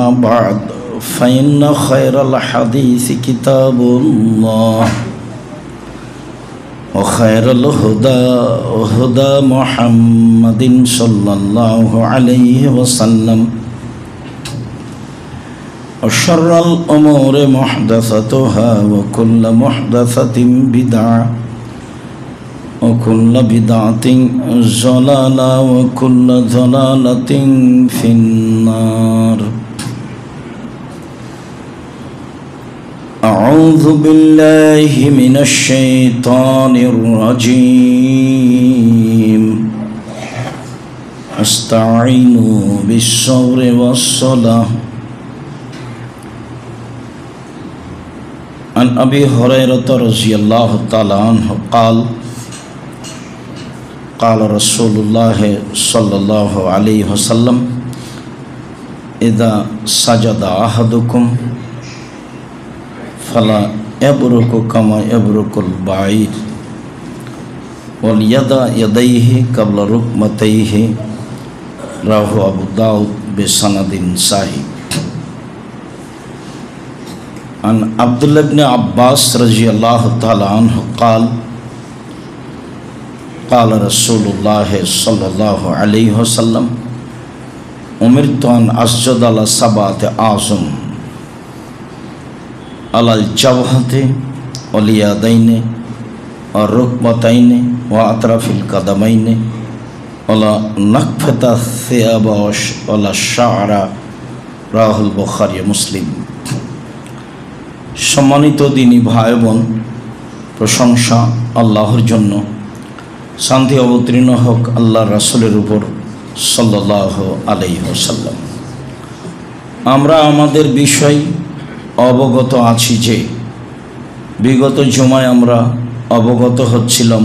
أما بعد فإن خير الحديث كتاب الله وخير الهدى هدى محمد صلى الله عليه وسلم وشر الأمور محدثتها وكل محدثة بدعة وكل بدعة ضلالة وكل ضلالة في النار. أعوذ بالله من الشيطان الرجيم. استعينوا بالصبر والصلاة. عن أبي هريرة رضي الله تعالى عنه قال قال رسول الله صلى الله عليه وسلم إذا سجد أحدكم فلا يبرك كما يبرك البعير وليضع يديه قبل ركبتيه. رواه أبو داود بسند صحيح. عن عبد الله بن عباس رضي الله تعالى عنه قال قال رسول الله صلى الله عليه وسلم أمرت أن أسجد على سبعة أعظم على الجبهة واليدين والركبتين وأطراف القدمين ولا نكفة الثياب ولا الشعر. رواه البخاري মুসলিম। সম্মানিত দিনী ভাই বোন, প্রশংসা আল্লাহর জন্য, শান্তি অবতীর্ণ হোক আল্লাহর রাসূলের উপর সাল্লাল্লাহু আলাইহি ওয়াসাল্লাম। আমরা আমাদের বিষয় অবগত আছি যে বিগত জুমায় আমরা অবগত হচ্ছিলাম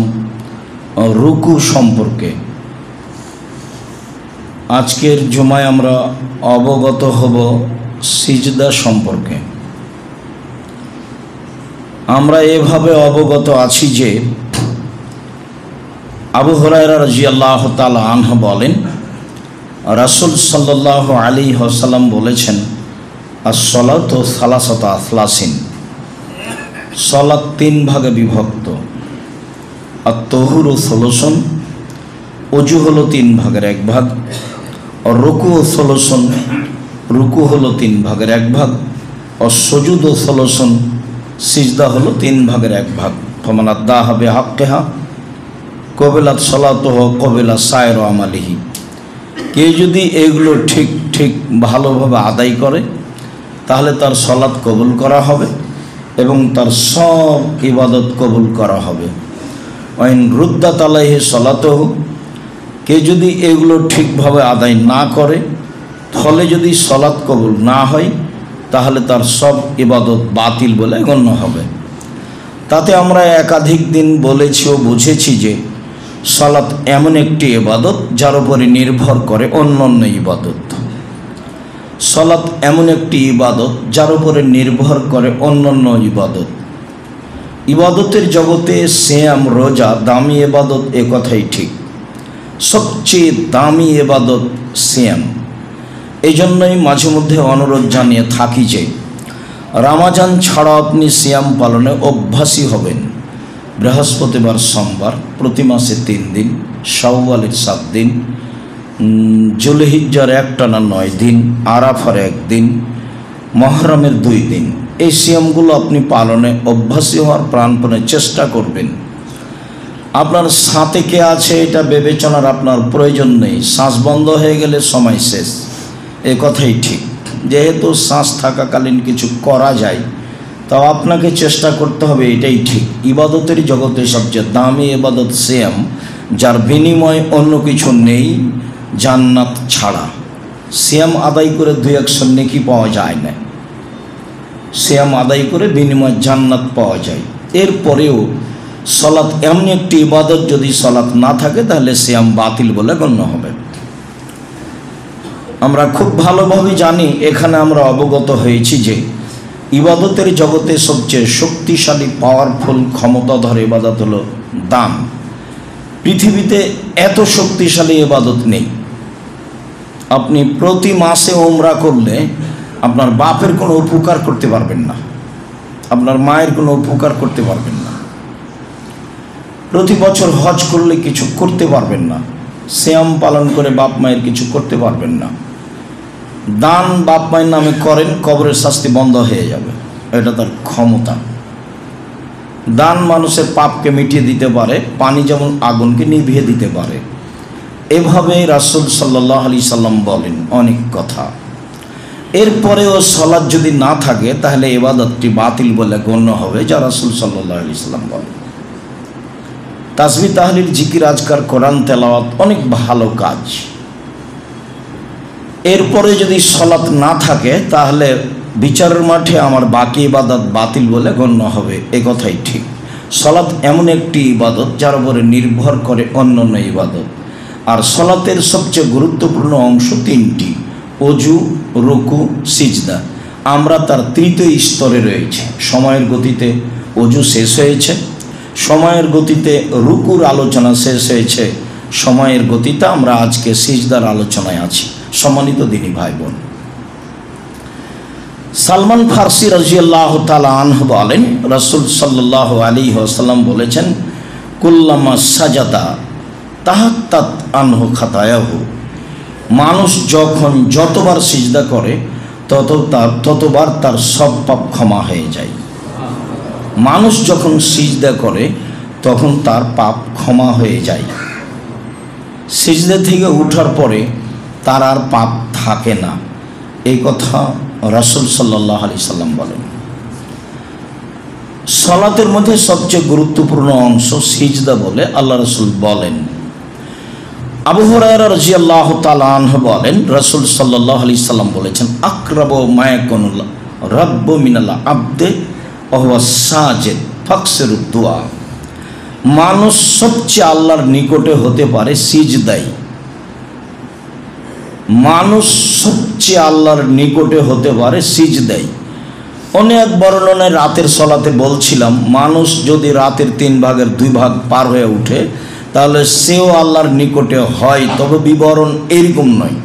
রুকু সম্পর্কে। আজকের জুমায় আমরা অবগত হব সিজদা সম্পর্কে। আমরা এভাবে অবগত আছি যে আবু হুরায়রা রাদিয়াল্লাহু তাআলা আনহু বলেন, রাসূল সাল্লাল্লাহু আলাইহি ওয়াসাল্লাম বলেছেন, as-salatu সালাসাতু আসলাসিন, সালাত তিন ভাগে বিভক্ত। at-তুহুরু সুলুসুন, ওযু হলো তিন ভাগের এক ভাগ। আর রুকু সুলুসুন, রুকু হলো তিন ভাগের এক ভাগ। আর সুজুদু সুলুসুন, সিজদা হলো তিন ভাগের এক ভাগ। ফামান আদ্দাহা বিহাক্কিহা কবিলাত সালাতুহু কবিলা সায়রু আমালিহি। কেউ যদি এগুলো ঠিক ঠিক ভালোভাবে আদায় করে তাহলে তার সালাত কবুল করা হবে এবং তার সব ইবাদত কবুল করা হবে। ওয়াইন রুদ্দাত আলাইহি সালাতুহু, কেউ যদি এগুলো ঠিকভাবে আদায় না করে ফলে যদি সালাত কবুল না হয় তাহলে তার সব ইবাদত বাতিল বলে গণ্য হবে। তাতে আমরা একাধিক দিন বলেছি ও বুঝেছি যে সালাত এমন একটি ইবাদত যার উপরে নির্ভর করে অন্যান্য ইবাদত। সালাত এমন একটি ইবাদত যার উপরে নির্ভর করে অন্যান্য ইবাদত। ইবাদতের জগতে সিয়াম, রোজা দামি ইবাদত, এ কথাই ঠিক। সবচেয়ে দামি ইবাদত সিয়াম। এই জন্যই মাঝে মধ্যে অনুরোধ জানিয়ে থাকি যে রমজান ছাড়া আপনি সিয়াম পালনে অভ্যাসী হবেন। বৃহস্পতিবার, সোমবার, প্রতি মাসে 3 দিন, শাওয়ালের 7 দিন, জুলহিজ্জার একটানা 9 দিন, আরাফার 1 দিন, মুহররমের 2 দিন। এই সিয়ামগুলো আপনি পালনে অভ্যাসী হওয়ার প্রাণপণে চেষ্টা করবেন। আপনার সাথে কে আছে এটা বিবেচনার আপনার প্রয়োজন নেই। শ্বাস বন্ধ হয়ে গেলে সময় শেষ, এ কথাই ঠিক। যেহেতু শ্বাস থাকাকালীন কিছু করা যায় তাও আপনাকে চেষ্টা করতে হবে, এটাই ঠিক। ইবাদতের জগতে সবচেয়ে দামি ইবাদত সিয়াম, যার বিনিময় অন্য কিছু নেই জান্নাত ছাড়া। সিয়াম আদায় করে 2-100 নেকি পাওয়া যায় না, সিয়াম আদায় করে বিনিময় জান্নাত পাওয়া যায়। এরপরেও সালাত এমন একটি ইবাদত, যদি সালাত না থাকে তাহলে সিয়াম বাতিল বলে গণ্য হবে। আমরা খুব ভালোভাবে জানি, এখানে আমরা অবগত হয়েছি যে ইবাদতের জগতে সবচেয়ে শক্তিশালী, পাওয়ারফুল, ক্ষমতাধর ইবাদত হলো দান। পৃথিবীতে এত শক্তিশালী ইবাদত নেই। আপনি প্রতি মাসে উমরা করলে আপনার বাপের কোনো উপকার করতে পারবেন না, আপনার মায়ের কোনো উপকার করতে পারবেন না, প্রতি বছর হজ করলে কিছু করতে পারবেন না, সিয়াম পালন করে বাপ মায়ের কিছু করতে পারবেন না, দান বাপ মায়ের নামে করেন, কবরের শাস্তি বন্ধ হয়ে যাবে, এটা তার ক্ষমতা। দান মানুষের পাপকে মিটিয়ে দিতে পারে, পানি যেমন আগুনকে নিভিয়ে দিতে পারে। এভাবে রাসূল সাল্লাল্লাহু আলাইহি সাল্লাম বলেন অনেক কথা। এরপরেও সালাত যদি না থাকে তাহলে ইবাদতটি বাতিল বলে গণ্য হবে, যা রাসূল সাল্লাল্লাহু আলাইহি সাল্লাম বলেন। তাসবিহ, তাহলিল, জিকির, আজকার, কোরআন তেলাওয়াত অনেক ভালো কাজ। এরপরে যদি সালাত না থাকে তাহলে বিচারের মাঠে আমার বাকি ইবাদত বাতিল বলে গণ্য হবে, এ কথাই ঠিক। সালাত এমন একটি ইবাদত যার উপরে নির্ভর করে অন্যান্য ইবাদত। আর সালাতের সবচেয়ে গুরুত্বপূর্ণ অংশ তিনটি: অজু, রুকু, সিজদা। আমরা তার তৃতীয় স্তরে রয়েছে। সময়ের গতিতে অজু শেষ হয়েছে, সময়ের গতিতে রুকুর আলোচনা শেষ হয়েছে, সময়ের গতিতে আমরা আজকে সিজদার আলোচনায় আছি। সম্মানিত দিনী ভাই বোন, সালমান ফারসি রাদিয়াল্লাহু তাআলা আনহু বলেন, রাসূল সাল্লাল্লাহু আলাইহি ওয়াসাল্লাম বলেছেন, কুল্লামা সাজাদা তাহাত্তাত আনহু খাতায়াহু। মানুষ যখন যতবার সিজদা করে ততবার তার সব পাপ ক্ষমা হয়ে যায়। মানুষ যখন সিজদা করে তখন তার পাপ ক্ষমা হয়ে যায়। সিজদা থেকে ওঠার পরে তার আর পাপ থাকে না, এই কথা রাসূল সাল্লাল্লাহু আলাইহি সাল্লাম বলেন। সালাতের মধ্যে সবচেয়ে গুরুত্বপূর্ণ অংশ সিজদা বলে আল্লাহ রাসূল বলেন। আবু হুরায়রা রাদিয়াল্লাহু তাআলা আনহু বলেন, রাসূল সাল্লাল্লাহু আলাইহি সাল্লাম বলেছেন, আকরাবু মা ইয়াকুনুল রাব্বু মিনাল আবদে ওয়া হুয়া সাজিদ ফাকসিরুদ দুআ। মানুষ সবচেয়ে আল্লাহর নিকটে হতে পারে সিজদায়। মানুষ সবচেয়ে আল্লাহর নিকটে হতে পারে সিজদায়। অনেক বর্ণনায় রাতের সালাতে বলছিলাম, মানুষ যদি রাতের 3 ভাগের 2 ভাগ পার হয়ে ওঠে তাহলে সেও আল্লাহর নিকটে হয়, তবে বিবরণ এরকম নয়।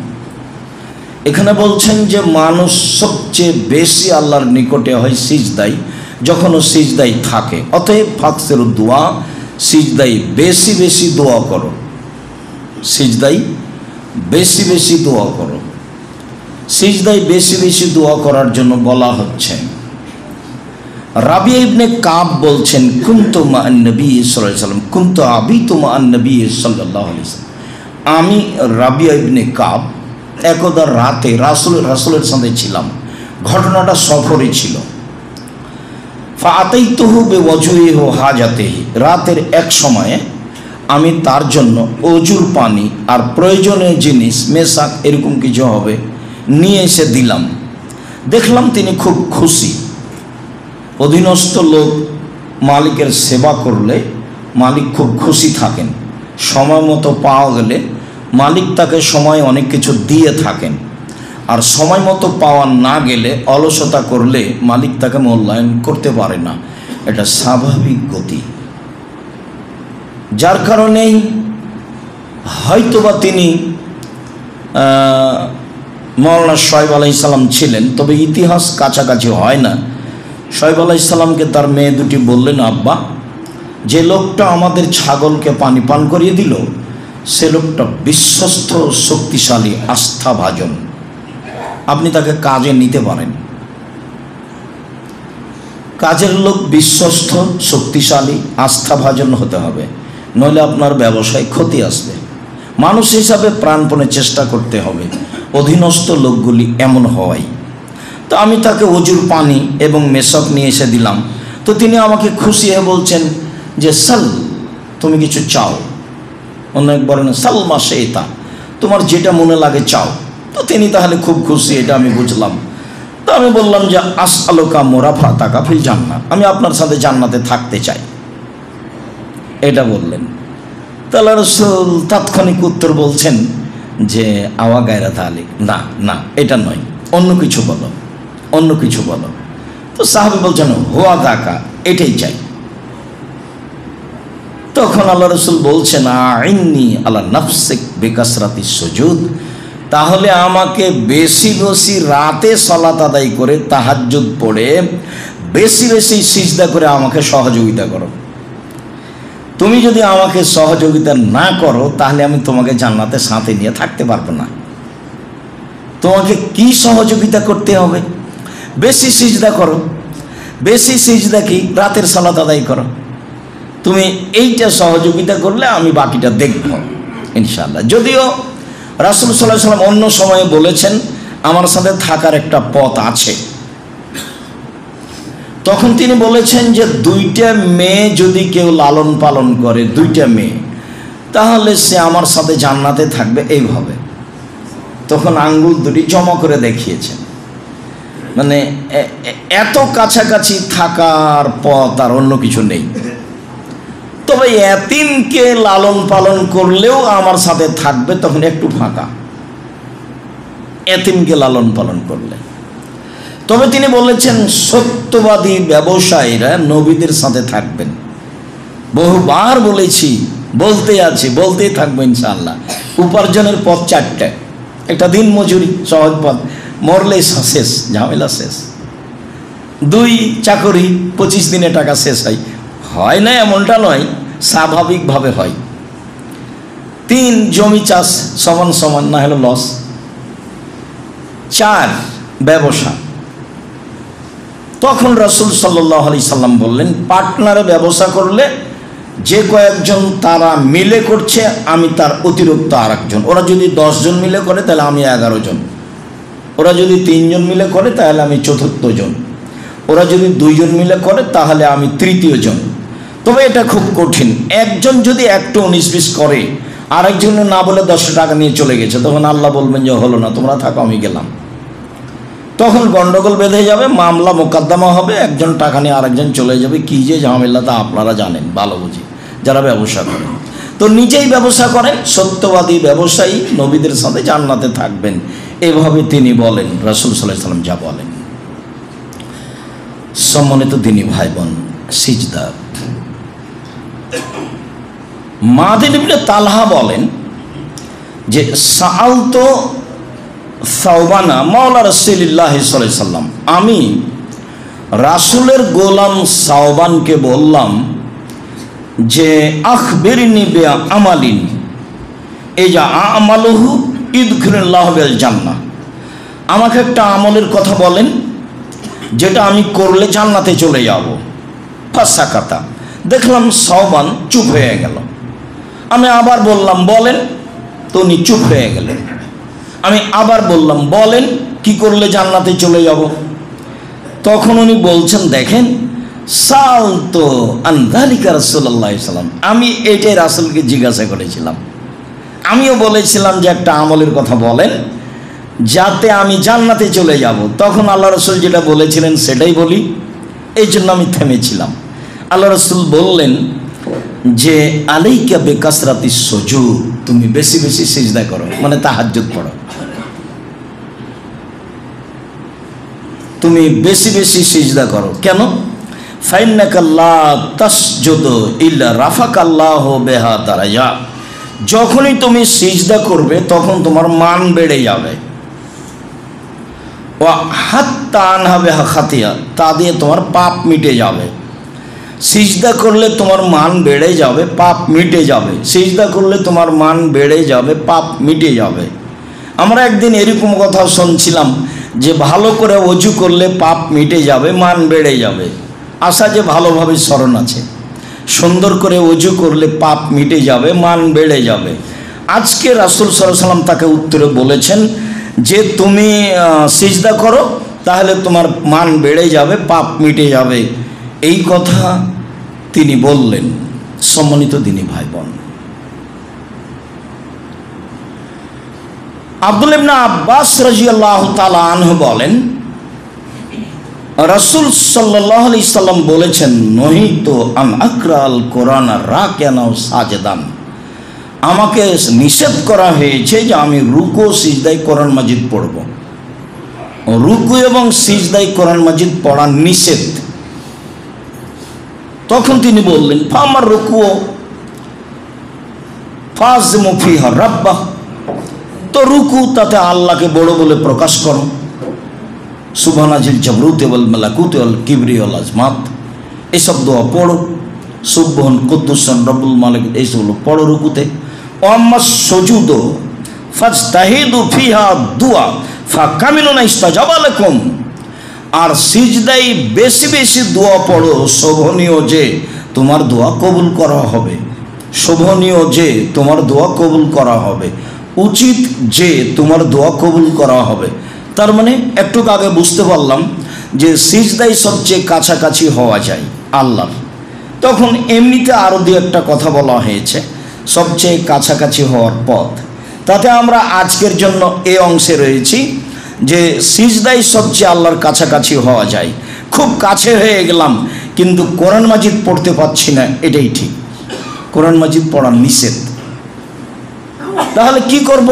এখানে বলছেন যে মানুষ সবচেয়ে বেশি আল্লাহর নিকটে হয় সিজদায়, যখন ও সিজদায় থাকে। অতএব ফাকসিরুদ দুআ, সিজদায় বেশি বেশি দোয়া করো, সিজদায় বেশি বেশি দোয়া করো। সিজদায় বেশি বেশি দোয়া করার জন্য বলা হচ্ছে। রাবিয়া ইবনে কাব বলছেন, কুনতু মা'আন নবী সাল্লাল্লাহু আলাইহি ওয়াসাল্লাম কুনতু আবিতু মা'আন নবী সাল্লাল্লাহু আলাইহি ওয়াসাল্লাম। আমি রাবিয়া ইবনে কাব একদা রাতে রাসূলের সাথে ছিলাম। ঘটনাটা সফরে ছিল। ফাআতাইতুহু বিওয়াজহিহি ওয়া হাজাতিহি। রাতের এক সময়ে আমি তার জন্য অজুর পানি আর প্রয়োজনীয় জিনিস, মেসাক এরকম কিছু হবে, নিয়ে এসে দিলাম। দেখলাম তিনি খুব খুশি। অধীনস্থ লোক মালিকের সেবা করলে মালিক খুব খুশি থাকেন। সময় মতো পাওয়া গেলে মালিক তাকে সময় অনেক কিছু দিয়ে থাকেন, আর সময় মতো পাওয়া না গেলে অলসতা করলে মালিক তাকে মূল্যায়ন করতে পারে না। এটা স্বাভাবিক গতি। যার কারণেই হয়তোবা তিনি মওলানা শোয়েব আলাইহিস সালাম ছিলেন, তবে ইতিহাস কাছাকাছি হয় না। শোয়েব আলাইহিস সালামকে তার মেয়ে দুটি বললেন, আব্বা, যে লোকটা আমাদের ছাগলকে পানি পান করিয়ে দিল সে লোকটা বিশ্বস্ত, শক্তিশালী, আস্থাভাজন, আপনি তাকে কাজে নিতে পারেন। কাজের লোক বিশ্বস্ত, শক্তিশালী, আস্থাভাজন হতে হবে, নইলে আপনার ব্যবসায় ক্ষতি আসবে। মানুষ হিসাবে প্রাণপণে চেষ্টা করতে হবে অধীনস্থ লোকগুলি এমন হওয়াই। তো আমি তাকে অজুর পানি এবং মেশক নিয়ে এসে দিলাম। তো তিনি আমাকে খুশি হয়ে বলছেন যে, সাল, তুমি কিছু চাও। অনেক বলেন সাল মাসে এটা, তোমার যেটা মনে লাগে চাও। তো তিনি তাহলে খুব খুশি, এটা আমি বুঝলাম। তো আমি বললাম যে, আসআলুকা মুরাফাতাকা ফিল জান্নাত, আমি আপনার সাথে জান্নাতে থাকতে চাই, এটা বললেন। তাহলে রাসূল তাৎক্ষণিক উত্তর বলছেন যে, আওয়া গায়রা তালিক, না না, এটা নয়, অন্য কিছু বলো, অন্য কিছু বলো। তো সাহাবী বলছেন, হুয়া দাকা, এটাই চাই। তখন আল্লাহ রাসূল বলছেন, আইন্নি আলা নাফসিক বিকাসরাতিস সুজুদ, তাহলে আমাকে বেশি বেশি রাতে সালাত আদায় করে তাহাজ্জুদ পড়ে বেশি বেশি সিজদা করে আমাকে সহযোগিতা করো। তুমি যদি আমাকে সহযোগিতা না করো তাহলে আমি তোমাকে জান্নাতে সাথে নিয়ে থাকতে পারবো না। তোমাকে কি সহযোগিতা করতে হবে? বেশি সিজদা করো। বেশি সিজদা কি? রাতের সালাত আদায় করো। তুমি এইটা সহযোগিতা করলে আমি বাকিটা দেখব ইনশাআল্লাহ। যদিও রাসূল সাল্লাল্লাহু আলাইহি ওয়াসাল্লাম অন্য সময়ে বলেছেন আমার সাথে থাকার একটা পথ আছে। তখন তিনি বলেছেন যে 2টা মেয়ে যদি কেউ লালন পালন করে, 2টা মেয়ে, তাহলে সে আমার সাথে জান্নাতে থাকবে এইভাবে। তখন আঙ্গুল দুটি জমা করে দেখিয়েছেন। মানে এত কাছাকাছি থাকার পথ আর অন্য কিছু নেই। তবে এতিমকে লালন পালন করলেও আমার সাথে থাকবে, তখন একটু ফাঁকা এতিমকে লালন পালন করলে। তবে তিনি বলেছেন সত্যবাদী ব্যবসায়ীরা নবীদের সাথে থাকবেন। বহুবার বলেছি, বলতেই থাকবো ইনশাআল্লাহ। উপার্জনের পথ 4টা। একটা দিন মজুরি, সহজ পথ, মরলে শেষ, ঝামেলা শেষ। 2 চাকরি, 25 দিনে টাকা শেষ হয় না এমনটা নয়, স্বাভাবিকভাবে হয়। 3 জমি চাষ সমান সমান, না হলে লস। 4 ব্যবসা। তখন রাসূল সাল্লাল্লাহু আলাইহি সাল্লাম বললেন পার্টনারে ব্যবসা করলে যে কয়েকজন তারা মিলে করছে আমি তার অতিরিক্ত আরেকজন। ওরা যদি 10 জন মিলে করে তাহলে আমি 11 জন। ওরা যদি 3 জন মিলে করে তাহলে আমি 4র্থ জন। ওরা যদি 2 জন মিলে করে তাহলে আমি 3য় জন। তবে এটা খুব কঠিন। একজন যদি একটু 19-20 করে, আরেকজনে না বলে 10 টাকা নিয়ে চলে গেছে, তখন আল্লাহ বলবেন যে হলো না, তোমরা থাকো, আমি গেলাম। তখন গন্ডগোল বেঁধে যাবে, মামলা মোকদ্দমা হবে, একজন টাকা নিয়ে আরেকজন চলে যাবে। কি যে ঝামেলা তা আপনারা জানেন ভালো বুঝি, যারা ব্যবসা করেন। তো নিজেই ব্যবসা করেন, সত্যবাদী ব্যবসায়ী নবীদের সাথে জান্নাতে থাকবেন, এভাবে তিনি বলেন, রাসূল সাল্লাল্লাহু আলাইহি সাল্লাম যা বলেন। সম্মানিত দিনী ভাই বোন, সিজদা। মাদিন ইবনে তালহা বলেন যে সাআলতু সাওবানা মাওলা রাসূলিল্লাহি সাল্লাল্লাহু আলাইহি সাল্লাম, আমি রাসূলের গোলাম সাওবানকে বললাম যে আখবিরনি বিআমালিন এই যা আমালুহু ইদখিলুল্লাহু বিল জান্নাহ, আমাকে একটা আমলের কথা বলেন যেটা আমি করলে জান্নাতে চলে যাব। ফাসাকাতা, দেখলাম সাওবান চুপ হয়ে গেল। আমি আবার বললাম বলেন, তো উনি চুপ হয়ে গেলেন। আমি আবার বললাম বলেন কি করলে জান্নাতে চলে যাব। তখন উনি বলছেন দেখেন সালতো আন যালিকা রাসূলুল্লাহ সাল্লাল্লাহু আলাইহি ওয়াসাল্লাম, আমি এইটাই রাসূলকে জিজ্ঞাসা করেছিলাম। আমিও বলেছিলাম যে একটা আমলের কথা বলেন যাতে আমি জান্নাতে চলে যাব। তখন আল্লাহ রাসূল যেটা বলেছিলেন সেটাই বলি, এই জন্য আমি থেমেছিলাম। আল্লাহ রাসূল বললেন যে আলাইকা বিকাসরাতিস সুজুদ, তুমি বেশি বেশি সিজদা করো, মানে তাহাজ্জুদ পড়ো। তুমি বেশি বেশি সিজদা করো। কেন? ফাইন্নাকা লা তাসজুদু ইল্লা রাফাকাল্লাহু বিহা দারাজা, যখনই তুমি সিজদা করবে তখন তোমার মান বেড়ে যাবে। ওয়া হাত্তা আনহা বিহা খাতিয়া, তা দিয়ে তোমার পাপ মিটে যাবে। সিজদা করলে তোমার মান বেড়ে যাবে, পাপ মিটে যাবে। সিজদা করলে তোমার মান বেড়ে যাবে, পাপ মিটে যাবে। আমরা একদিন এরকম কথা শুনছিলাম যে ভালো করে ওযু করলে পাপ মিটে যাবে, মান বেড়ে যাবে। আশা যে ভালোভাবে স্মরণ আছে, সুন্দর করে ওযু করলে পাপ মিটে যাবে, মান বেড়ে যাবে। আজকে রাসূল সাল্লাল্লাহু আলাইহি ওয়াসাল্লাম তাকে উত্তরে বলেছেন যে তুমি সিজদা করো, তাহলে তোমার মান বেড়ে যাবে, পাপ মিটে যাবে। এই কথা তিনি বললেন। সম্মানিত দিনী ভাই বোন, আব্দুল্লাহ ইবনে আব্বাস রাদিয়াল্লাহু তাআলা আনহু বলেন রাসূল সাল্লাল্লাহু আলাইহি সাল্লাম বলেছেন নহিত আন আকরাল কোরআন রাকিয়ান ও সাজদান, আমাকে নিষেধ করা হয়েছে যে আমি রুকু সিজদায় কোরআন মাজিদ পড়ব। রুকু এবং সিজদায় কোরআন মাজিদ পড়া নিষেধ। তখন তিনি বললেন ফামার রুকু ফাযমু ফিহা রাব্বাহ, তো রুকু, তাতে আল্লাহকে বড় বলে প্রকাশ করো, সুবহানাজিল জাবরুতে ওয়াল মালাকুতে ওয়াল কিবরি ওয়াল আজমাত, এসব দোয়া পড়ো। সুবহান কুদ্দুসান রব্বুল মালিক, এইসবগুলো পড়ো রুকুতে। ওয়াম্মা সুজুদ ফাজতাহিদু ফিহা দুআ ফাকামিনুনা ইস্তাজাবা লাকুম, আর সিজদাই বেশি বেশি দোয়া পড়ো, শোভনীয় যে তোমার দোয়া কবুল করা হবে, শোভনীয় যে তোমার দোয়া কবুল করা হবে, উচিত যে তোমার দোয়া কবুল করা হবে। তার মানে একটু আগে বুঝতে পারলাম যে সিজদাই সবচেয়ে কাছাকাছি হওয়া যায় আল্লাহর। তখন এমনিতে আরও দু একটা কথা বলা হয়েছে সবচেয়ে কাছাকাছি হওয়ার পথ। তাতে আমরা আজকের জন্য এই অংশে রয়েছি যে সিজদাই সবচেয়ে আল্লাহর কাছাকাছি হওয়া যায়। খুব কাছে হয়ে গেলাম কিন্তু কোরআন মাজিদ পড়তে পারছি না, এটাই ঠিক। কোরআন মাজিদ পড়া নিষেধ। তাহলে কি করব?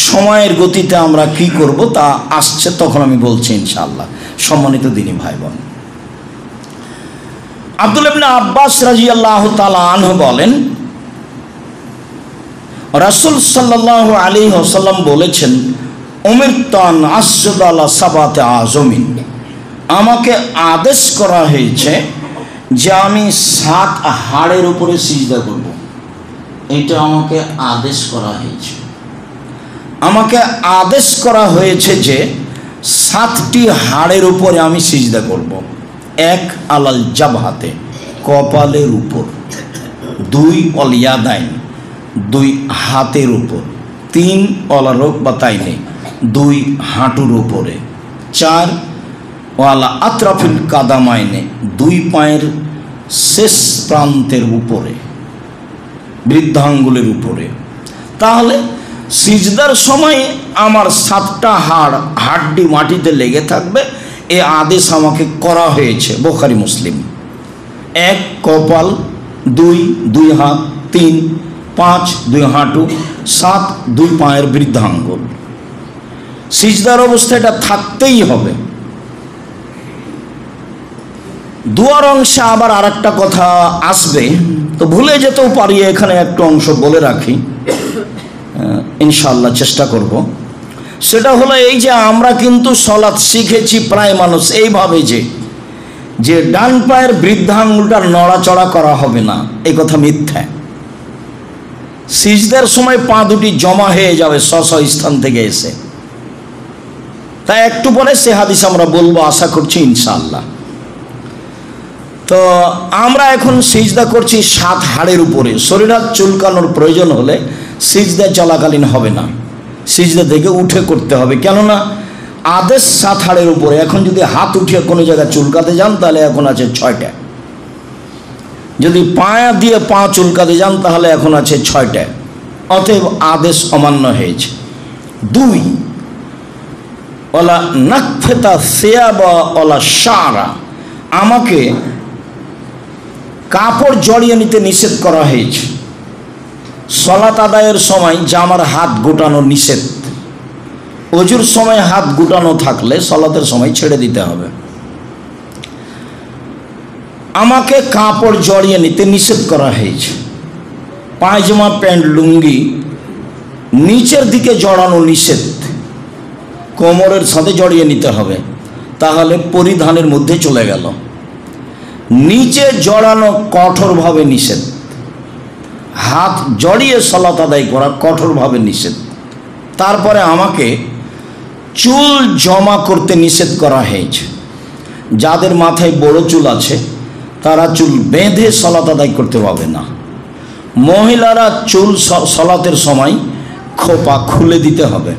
সময়ের গতিতে আমরা কি করব তা আসছে, তখন আমি বলছি ইনশাআল্লাহ। সম্মানিত দিনী ভাই বোন, আব্দুল্লাহ ইবনে আব্বাস রাদিয়াল্লাহু তাআলা আনহু বলেন, রাসূল সাল্লাল্লাহু আলাইহি ওয়াসাল্লাম বলেছেন, উমিরতু আন আসজুদা আলা সাবাতি আযমিন, আমাকে আদেশ করা হয়েছে যে আমি 7 হাড়ের উপরে সিজদা করব। এটা আমাকে আদেশ করা হয়েছে। আমাকে আদেশ করা হয়েছে যে 7টি হাড়ের উপরে আমি সিজদা করব। 1 আলাল জাবহাতে, কপালের উপর। 2 অল ইয়াদাইন, 2 হাতের উপর। 3 অলা রুকবাতাইনে, 2 হাঁটুর উপরে। 4 ওয়ালা আতরাফিল কাদামাইনে, 2 পায়ের শেষ প্রান্তের উপরে, বৃদ্ধাঙ্গুলের উপরে। তাহলে সিজদার সময় আমার 7টা হাড্ডি মাটিতে লেগে থাকবে, এ আদেশ আমাকে করা হয়েছে। বুখারী মুসলিম। 1 কপাল, 2 হাত, 3 5 2 হাঁটু, 7 2 পায়ের বৃদ্ধাঙ্গুল। সিজদার অবস্থা এটা থাকতেই হবে। দুয়ার অংশে আবার আর একটা কথা আসবে, তো ভুলে যেতেও পারি, এখানে একটু অংশ বলে রাখি, ইনশাআল্লাহ চেষ্টা করব। সেটা হলো এই যে আমরা কিন্তু সলাৎ শিখেছি প্রায় মানুষ এইভাবে যে ডান পায়ের বৃদ্ধাঙ্গুলটা নড়াচড়া করা হবে না, এই কথা মিথ্যা। সিজদার সময় পা দুটি জমা হয়ে যাবে স্ব স্থান থেকে এসে। তাই একটু পরে সে হাদিস আমরা বলবো, আশা করছি ইনশাআল্লাহ। তো আমরা এখন সিজদা করছি 7 হাড়ের উপরে। শরীর হাত চুলকানোর প্রয়োজন হলে সিজদা চলাকালীন হবে না, সিজদা থেকে উঠে করতে হবে। কেননা আদেশ 7 হাড়ের উপরে। এখন যদি হাত উঠিয়ে কোনো জায়গায় চুলকাতে যান তাহলে এখন আছে 6টা। যদি পায়া দিয়ে পা চুলকাতে যান তাহলে এখন আছে 6টা। অতএব আদেশ অমান্য হয়েছে। 2 ওলা নাকফেতা সিয়াবা ওলা শারা, আমাকে কাপড় জড়িয়ে নিতে নিষেধ করা হয়েছে। সলাত আদায়ের সময় জামার হাত গোটানো নিষেধ। ওযুর সময় হাত গোটানো থাকলে সলাতের সময় ছেড়ে দিতে হবে। আমাকে কাপড় জড়িয়ে নিতে নিষেধ করা হয়েছে। পায়জামা, প্যান্ট, লুঙ্গি নিচের দিকে জড়ানো নিষেধ, কোমরের সাথে জড়িয়ে নিতে হবে, তাহলে পরিধানের মধ্যে চলে গেল। নিচে জড়ানো কঠোরভাবে নিষেধ। হাত জড়িয়ে সালাত আদায় করা কঠোরভাবে নিষেধ। তারপরে আমাকে চুল জমা করতে নিষেধ করা হয়েছে। যাদের মাথায় বড় চুল আছে তারা চুল বেঁধে সালাত আদায় করতে পারবে না। মহিলারা চুল সালাতের সময় খোপা খুলে দিতে হবে।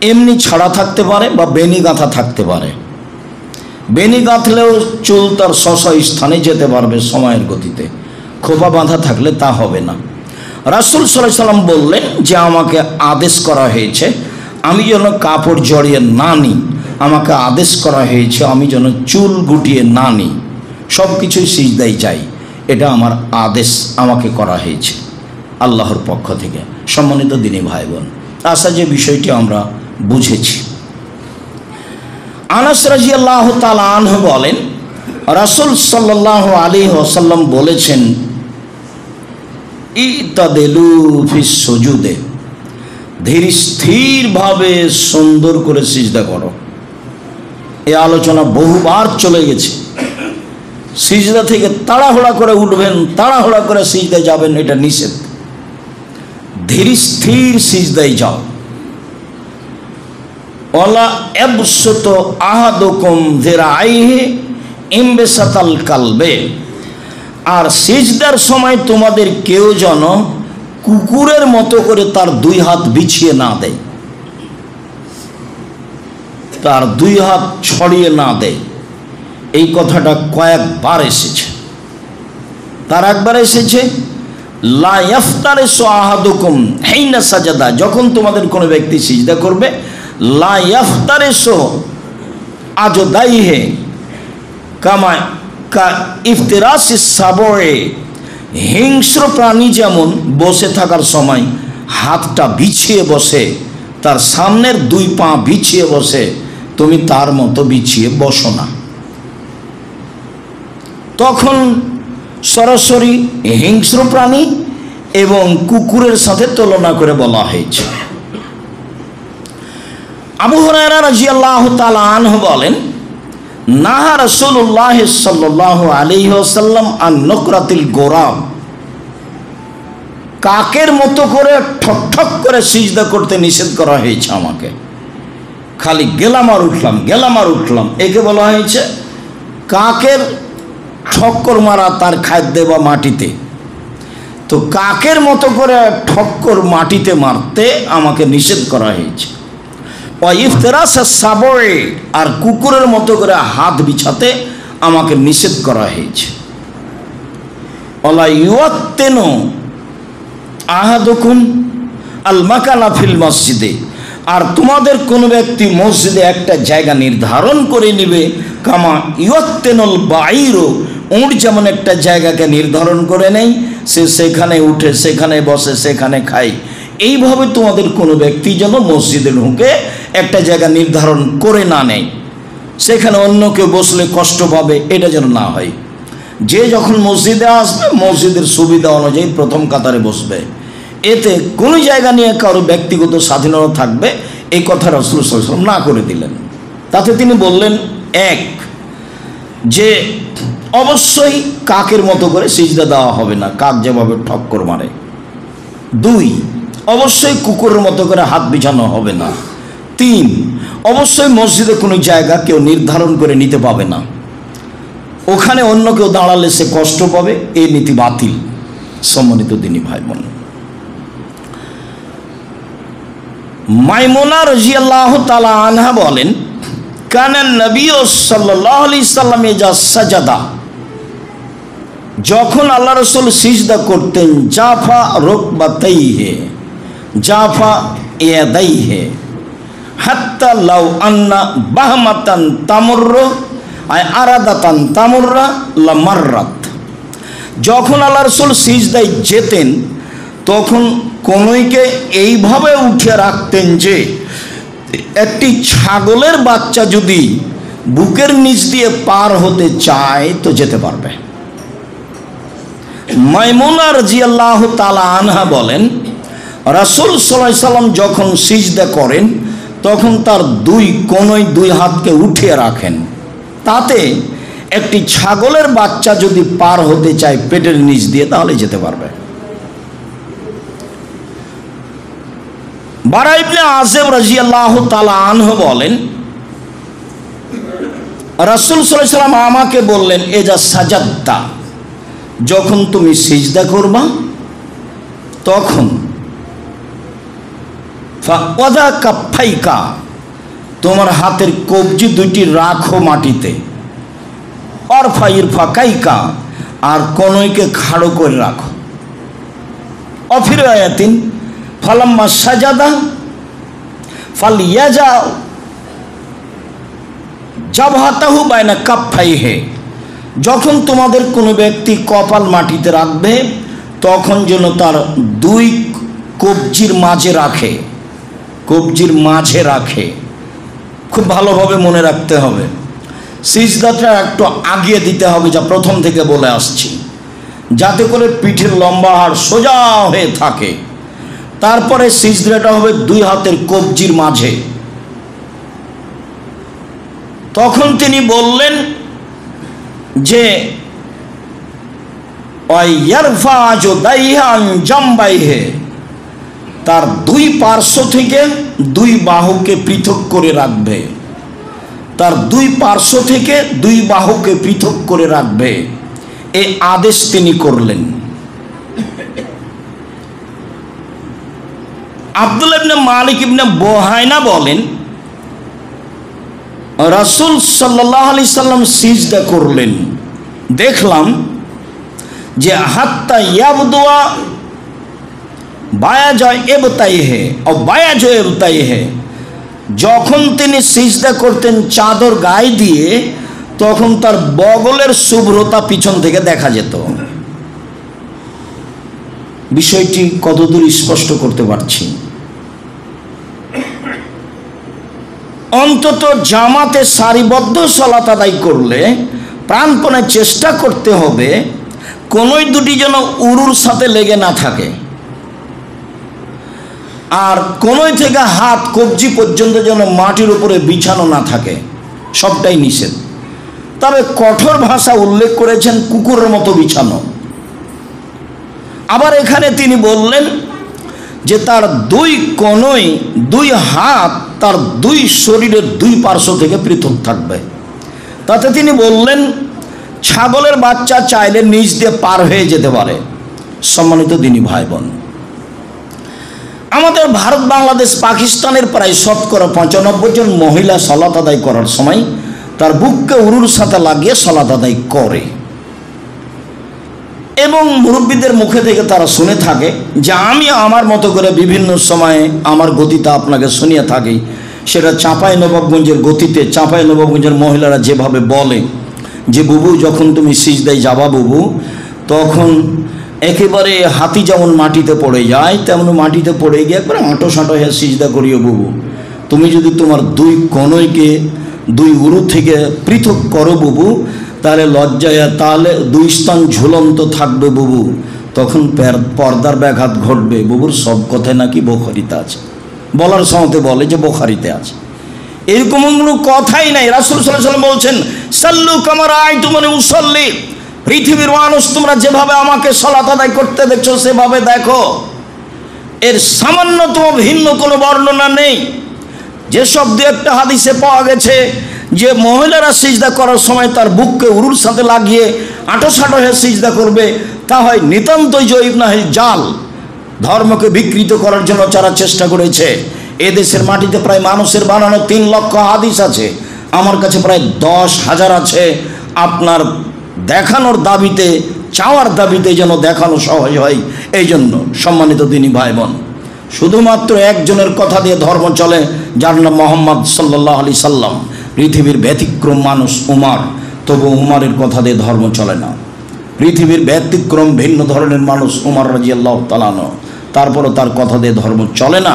এমনি ছাড়া থাকতে পারে বা বেনি গাঁথা থাকতে পারে। বেনি গাঁথলেও চুল তার স্থানে যেতে পারবে সময়ের গতিতে। খোপা বাঁধা থাকলে তা হবে না। রাসূল সাল্লাল্লাহু আলাইহি সাল্লাম বললেন যে আমাকে আদেশ করা হয়েছে আমি যেন কাপড় জড়িয়ে না নিই। আমাকে আদেশ করা হয়েছে আমি যেন চুল গুটিয়ে না নিই, সব কিছুই সিজদায় যাই। এটা আমার আদেশ, আমাকে করা হয়েছে আল্লাহর পক্ষ থেকে। সম্মানিত দিনী ভাই বোন, আশা যে বিষয়টি আমরা বুঝেছি। আনাস রাদিয়াল্লাহু তাআলা আনহু বলেন, রাসূল সাল্লাল্লাহু আলাইহি ওয়াসাল্লাম বলেছেন, ইতাদিলু ফিস সুজুদে, ধীর স্থিরভাবে সুন্দর করে সিজদা করো। এ আলোচনা বহুবার চলে গেছে। সিজদা থেকে তাড়াহুড়া করে উঠবেন, তাড়াহুড়া করে সিজদায় যাবেন, এটা নিষেধ। ধীর স্থির সিজদায় যাও। ওয়ালা ইয়াবসুত আহাদুকুম যিরাইহি ইমবিসাতাল কালবে। আর সিজদার সময় তোমাদের কেউ যেন কুকুরের মতো করে তার দুই হাত বিছিয়ে না দেয়, তার দুই হাত ছড়িয়ে না দেয়। এই কথাটা কয়েকবার এসেছে। তার একবার এসেছে লা ইয়াফতারিসু আহাদুকুম হিনা সাজাদা, যখন তোমাদের কোনো ব্যক্তি সিজদা করবে, লা ইয়াফতারিসু আজদাইহি কামা কা ইফতিরাসিস সাবয়ে, হিংস্র প্রাণী যেমন বসে থাকার সময় হাতটা বিছিয়ে বসে, তার সামনের দুই পা বিছিয়ে বসে, তুমি তার মতো বিছিয়ে বসো না। তখন সরাসরি হিংস্র প্রাণী এবং কুকুরের সাথে তুলনা করে বলা হয়েছে। আবু হুরায়রা রাদিয়াল্লাহু তাআলা আনহু বলেন, নাহা রাসূলুল্লাহ সাল্লাল্লাহু আলাইহি ওয়াসাল্লাম আন নুকরাতিল গোরাব, কাকের মতো করে ঠক ঠক করে সিজদা করতে নিষেধ করা হয়েছে আমাকে। খালি গেলাম আর উঠলাম, গেলাম আর উঠলাম, একে বলা হয়েছে কাকের ঠক্কর মারা তার খাদ্যে বা মাটিতে। তো কাকের মতো করে ঠক্কর মাটিতে মারতে আমাকে নিষেধ করা হয়েছে। ইফতিরাসাস সাবয়ে, আর কুকুরের মতো করে হাত বিছাতে আমাকে নিষেধ করা হয়েছে। ওয়ালা ইউয়াত্তিনু আহাদুকুম আল মাকানা ফিল মসজিদে, আর তোমাদের কোনো ব্যক্তি মসজিদে একটা জায়গা নির্ধারণ করে নেবে, কামা ইউয়াত্তিনুল বাইরু, উট যেমন একটা জায়গাকে নির্ধারণ করে নেই, সে সেখানে উঠে, সেখানে বসে, সেখানে খায়, এইভাবে তোমাদের কোনো ব্যক্তি যেন মসজিদে ঢুকে একটা জায়গা নির্ধারণ করে না নেয়, সেখানে অন্য কেউ বসলে কষ্ট পাবে, এটা যেন না হয়। যে যখন মসজিদে আসবে মসজিদের সুবিধা অনুযায়ী প্রথম কাতারে বসবে। এতে কোনো জায়গা নিয়ে কারো ব্যক্তিগত স্বাধীনতা থাকবে, এই কথা রাসূল সাল্লাল্লাহু আলাইহি ওয়াসাল্লাম না করে দিলেন। তাতে তিনি বললেন, এক, যে অবশ্যই কাকের মতো করে সিজদা দেওয়া হবে না, কাক যেভাবে ঠক্কর মারে। দুই, অবশ্যই কুকুরের মতো করে হাত বিছানো হবে না। তিন, অবশ্যই মসজিদে কোনো জায়গা কেউ নির্ধারণ করে নিতে পাবে না, ওখানে অন্য কেউ দাঁড়ালে সে কষ্ট পাবে, এই নীতি বাতিল। সম্মানিত দিনী ভাই বোন, মাইমুনা রাদিয়াল্লাহু তাআলা আনহা বলেন, কানান নবী সাল্লাল্লাহু আলাইহি সাল্লাম ইজা সাজাদা, যখন আল্লাহ রাসূল সিজদা করতেন, জাফা রুকবাতাইহি, জাফা ইয়াদাইহি, হাত্তা লাউ আন্না বাহমাতান তামুররু আই আরাদাতান তামুররা লামাররাত, যখন আল্লাহ রাসূল সিজদায় যেতেন তখন কনুইকে এইভাবে উঠে রাখতেন যে একটি ছাগলের বাচ্চা যদি বুকের নিচ দিয়ে পার হতে চায় তো যেতে পারবে। মাইমুনা রাদিয়াল্লাহু তাআলা আনহা বলেন, রাসূল সাল্লাল্লাহু আলাইহি সাল্লাম যখন সিজদা করেন তখন তার দুই কোণয় দুই হাতকে উঠিয়ে রাখেন, তাতে একটি ছাগলের বাচ্চা যদি পার হতে চায় পেটের নিচ দিয়ে তাহলে যেতে পারবে। বারা ইবনে আযিব রাদিয়াল্লাহু তাআলা আনহু বলেন, রাসূল সাল্লাল্লাহু আলাইহি সাল্লাম আমাকে বললেন, এজা সাজাদতা, যখন তুমি সিজদা করবা তখন ফাওয়াদা কাফাইকা, তোমার হাতের কবজি দুইটি রাখো মাটিতে, অরফাইর ফাকাইকা, আর কনুইকে খাড়ো করে রাখো। অফির আয়াতিন ফালাম্মা সাজাদা ফালিয়াজা জাবহাতাহু বাইনা কাফাইহি, যখন তোমাদের কোনো ব্যক্তি কপাল মাটিতে রাখবে তখন যেন তার দুই কবজির মাঝে রাখে, কবজির মাঝে রাখে। খুব ভালোভাবে মনে রাখতে হবে, সিজদাটা একটু আগিয়ে দিতে হবে, যা প্রথম থেকে বলে আসছি, যাতে করে পিঠের লম্বা হাড় সোজা হয়ে থাকে, তারপরে সিজদাটা হবে দুই হাতের কবজির মাঝে। তখন তিনি বললেন যে তার দুই পার্শ্ব থেকে দুই বাহুকে পৃথক করে রাখবে, তার দুই পার্শ্ব থেকে দুই বাহুকে পৃথক করে রাখবে, এই আদেশ তিনি করলেন। আব্দুল্লাহ ইবনে মালিক ইবনে বুহাইনা বলেন, রাসূল সাল্লাল্লাহু আলাইহি সাল্লাম সিজদা করলেন, দেখলাম যে হাত্তা ইয়াবদুয়া বায়াজা এবতাইহে ও বায়াজা এবতাইহে, যখন তিনি সিজদা করতেন চাদর গায়ে দিয়ে, তখন তার বগলের শুভ্রতা পিছন থেকে দেখা যেত। বিষয়টি কতদূর স্পষ্ট করতে পারছি? অন্তত জামাতে সারিবদ্ধ সালাত আদায় করলে প্রাণপণে চেষ্টা করতে হবে কোনোই দুটি যেন উরুর সাথে লেগে না থাকে, আর কোনোই থেকে হাত কবজি পর্যন্ত যেন মাটির উপরে বিছানো না থাকে, সবটাই নিষেধ। তবে কঠোর ভাষা উল্লেখ করেছেন কুকুরের মতো বিছানো। আবার এখানে তিনি বললেন যে তার দুই কোণই দুই হাত তার দুই শরীরের দুই পার্শ্ব থেকে পৃথক থাকবে। তাতে তিনি বললেন ছাগলের বাচ্চা চাইলে নিচ দিয়ে পার হয়ে যেতে পারে। সম্মানিত দিনী ভাই বোন, আমাদের ভারত, বাংলাদেশ, পাকিস্তানের প্রায় শতকরা 95 জন মহিলা সালাত আদায় করার সময় তার বুককে উরুর সাথে লাগিয়ে সালাত আদায় করে, এবং মুরব্বীদের মুখে থেকে তারা শুনে থাকে যে আমি আমার মতো করে বিভিন্ন সময়ে আমার গতিতে আপনাকে শুনিয়ে থাকি। সেটা চাঁপাইনবাবগঞ্জের গতিতে, চাঁপাইনবাবগঞ্জের মহিলারা যেভাবে বলে যে বুবু যখন তুমি সিজদায় যাবা বুবু, তখন একেবারে হাতি যেমন মাটিতে পড়ে যায় তেমন মাটিতে পড়ে গিয়ে একবারে আঁটো সাঁটো হয়ে সিজদা করিও বুবু। তুমি যদি তোমার দুই কনইকে দুই উরু থেকে পৃথক করো বুবু, তাহলে লজ্জায় তাহলে দুই স্থান ঝুলন্ত থাকবে বুবু, তখন পর্দার ব্যাঘাত ঘটবে। বুবুর সব কথায় নাকি বুখারীতে আছে, বলার সময়তে বলে যে বুখারীতে আছে, এরকম কোনো কথাই নাই। রাসূল সাল্লাল্লাহু আলাইহি ওয়াসাল্লাম বলছেন সাল্লু কামা রাআইতুমুনি উসাল্লি, পৃথিবীর মানুষ তোমরা যেভাবে আমাকে সালাত আদায় করতে দেখছো সেভাবে দেখো। এর সামান্যতম ভিন্ন কোনো বর্ণনা নেই। যেসব দু একটা হাদিসে পাওয়া গেছে যে মহিলারা সিজদা করার সময় তার বুককে উরুর সাথে লাগিয়ে আঁটো সাঁটো হয়ে সিজদা করবে, তা হয় নিতান্তই জয়ীব, না হয় জাল। ধর্মকে বিকৃত করার জন্য যারা চেষ্টা করেছে, এদেশের মাটিতে প্রায় মানুষের বানানো 3 লক্ষ হাদিস আছে, আমার কাছে প্রায় 10,000 আছে। আপনার দেখানোর দাবিতে, চাওয়ার দাবিতে যেন দেখানো সহজ হয়। এই জন্য সম্মানিত দিনী ভাই বোন, শুধুমাত্র একজনের কথা দিয়ে ধর্ম চলে, যার নাম মুহাম্মদ সাল্লাল্লাহু আলাইহি সাল্লাম। পৃথিবীর ব্যতিক্রম মানুষ উমর, তবু উমরের কথা দিয়ে ধর্ম চলে না। পৃথিবীর ব্যতিক্রম ভিন্ন ধরনের মানুষ উমর রাদিয়াল্লাহু তাআলা আনহু, তারপরও তার কথা দিয়ে ধর্ম চলে না।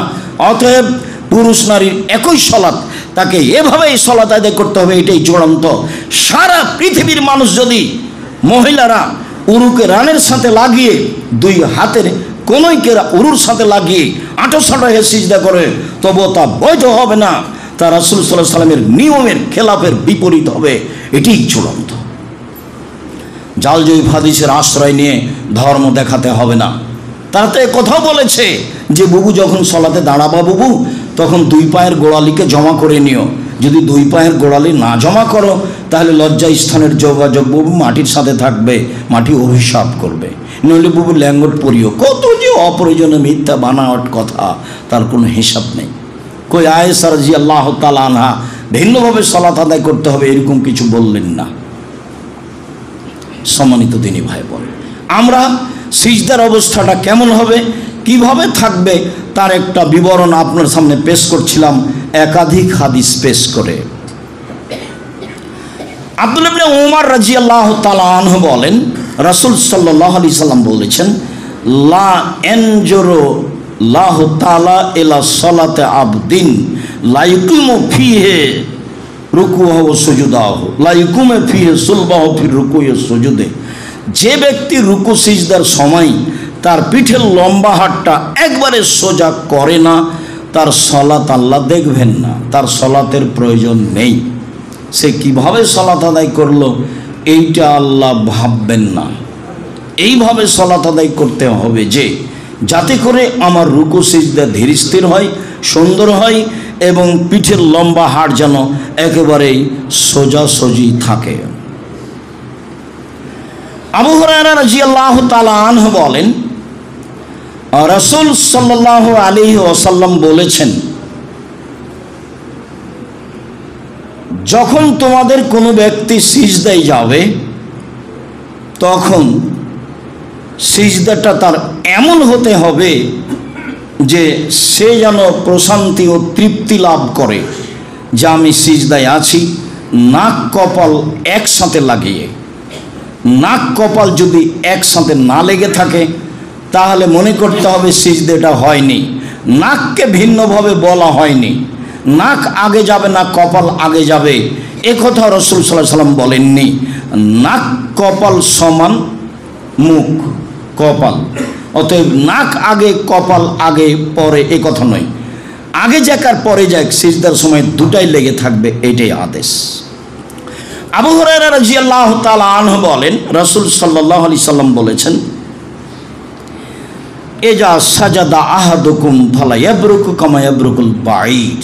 অতএব পুরুষ নারীর একই সালাত, তাকে এভাবেই সালাত আদায় করতে হবে, এটাই চূড়ান্ত। সারা পৃথিবীর মানুষ যদি মহিলারা উরুকে রানের সাথে লাগিয়ে দুই হাতের কোনইকে উরুর সাথে লাগিয়ে আঁটো সাঁটো হয়ে সিজদা করে, তবুও তা বৈধ হবে না, তা রাসূল সাল্লাল্লাহু আলাইহি সাল্লামের নিয়মের খেলাফের বিপরীত হবে, এটাই চূড়ান্ত। জাল জয়ীফ হাদিসের আশ্রয় নিয়ে ধর্ম দেখাতে হবে না। তারা তো কথা বলেছে যে বুবু যখন সলাতে দাঁড়াবা বুবু, তখন দুই পায়ের গোড়ালিকে জমা করে নিও। যদি দুই পায়ের গোড়ালি না জমা করো, তাহলে লজ্জা স্থানের যোগাযোগ বুবু মাটির সাথে থাকবে, মাটি অভিশাপ করবে। নইলে বুবু ল্যাঙ্গট পরিও। কত যে অপ্রয়োজনে মিথ্যা বানাওয়াট কথা, তার কোনো হিসাব নেই। কই আয়েশা রাদিয়াল্লাহু তাআলা আনহা ভিন্নভাবে সালাত আদায় করতে হবে এরকম কিছু বললেন না। সম্মানিত দিনী ভাই বোন, আমরা সিজদার অবস্থাটা কেমন হবে, কিভাবে থাকবে, তার একটা বিবরণ আপনার সামনে পেশ করছিলাম একাধিক হাদিস পেশ করে। আব্দুল্লাহ ইবনে উমর রাদিয়াল্লাহু তাআলা আনহু বলেন, রাসূল সাল্লাল্লাহু আলাইহি সাল্লাম বলেছেন, লা ইয়ানজুরু লাহু তাআলা ইলা সালাতে আবদিন লা ইয়াকুমু ফিহি রুকুহু ওয়া সুজুদাহু লা ইয়াকুমু ফিহি সুলবাহু ফি রুকুই ওয়া সুজুদে। যে ব্যক্তি রুকু সিজদার সময় তার পিঠের লম্বা হাড়টা একবারে সোজা করে না, তার সলাত আল্লাহ দেখবেন না, তার সলাতের প্রয়োজন নেই। সে কিভাবে সলাত আদায় করলো এইটা আল্লাহ ভাববেন না। এইভাবে সলাত আদায় করতে হবে যে যাতে করে আমার রুকু সিজদা ধীর স্থির হয়, সুন্দর হয় এবং পিঠের লম্বা হাড় যেন একেবারেই সোজাসুজি থাকে। আবু হুরায়রা রাদিয়াল্লাহু তাআলা আনহু বলেন, রাসূল সাল্লাল্লাহু আলাইহি ওয়াসাল্লাম বলেছেন, যখন তোমাদের কোনো ব্যক্তি সিজদায় যাবে তখন সিজদাটা তার এমন হতে হবে যে সে যেন প্রশান্তি ও তৃপ্তি লাভ করে যে আমি সিজদায় আছি। নাক কপাল একসাথে লাগিয়ে, নাক কপাল যদি একসাথে না লেগে থাকে তাহলে মনে করতে হবে সিজদাটা হয়নি। নাককে ভিন্নভাবে বলা হয়নি, নাক আগে যাবে না কপাল আগে যাবে এ কথা রাসূল সাল্লাল্লাহু আলাইহি ওয়াসাল্লাম বলেননি। নাক কপাল সমান মুখ কপাল, অতএব নাক আগে কপাল আগে পরে এ কথা নয়, আগে যাক আর পরে যাক সিজদার সময় দুটাই লেগে থাকবে, এটাই আদেশ। আবু হুরায়রা রাদিয়াল্লাহু তাআলা আনহু বলেন, রাসূল সাল্লাল্লাহু আলাইহি সাল্লাম বলেছেন, এজা সাজাদা আহাদুকুম ফালা ইয়াবরুকু কামা ইয়াবরুকুল বাঈদ।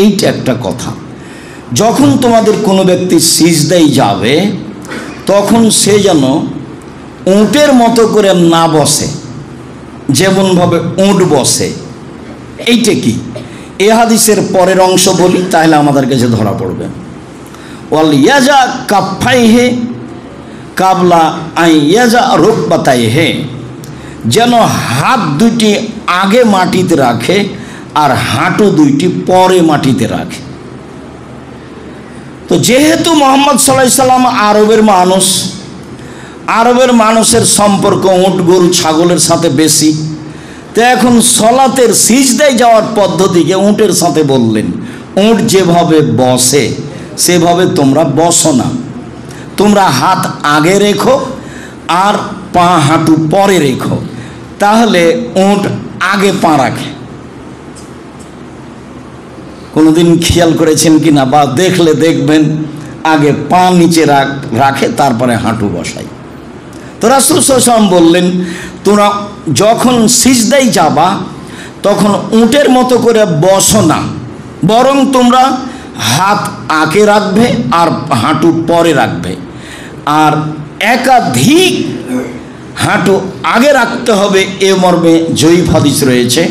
এইটা একটা কথা, যখন তোমাদের কোনো ব্যক্তি সিজদায় যাবে তখন সে যেন উটের মতো করে না বসে, যেমনভাবে উট বসে। এইটা কি? এ হাদিসের পরের অংশ বলি তাহলে আমাদের কাছে ধরা পড়বে। ওয়াল ইয়াজা কাফাইহে কাবলা আই ইয়াজা রুকবাতাইহে, যেন হাত দুইটি আগে মাটিতে রাখে আর হাঁটু দুইটি পরে মাটিতে রাখে। তো যেহেতু মুহাম্মদ সাল্লাল্লাহু আলাইহি সাল্লাম আরবের মানুষ, আরবের মানুষের সম্পর্ক উট গরু ছাগলের সাথে বেশি, তো এখন সলাতের সিজদায় যাওয়ার পদ্ধতিকে উটের সাথে বললেন। উট যেভাবে বসে সেভাবে তোমরা বসো না, তোমরা হাত আগে রেখো আর পা হাঁটু পরে রেখো, তাহলে উট আগে পা রাখে। কোনোদিন খেয়াল করেছেন কি না, বা দেখলে দেখবেন আগে পা নিচে রাখে তারপরে হাঁটু বসায়। তো রাসূল সাল্লাল্লাহু আলাইহি ওয়াসাল্লাম বললেন, তোমরা যখন সিজদায় যাবা তখন উটের মতো করে বসো না, বরং তোমরা হাত আগে রাখবে আর হাঁটু পরে রাখবে। আর একাধিক হাঁটু আগে রাখতে হবে এ মর্মে জয়ীফ হাদিস রয়েছে,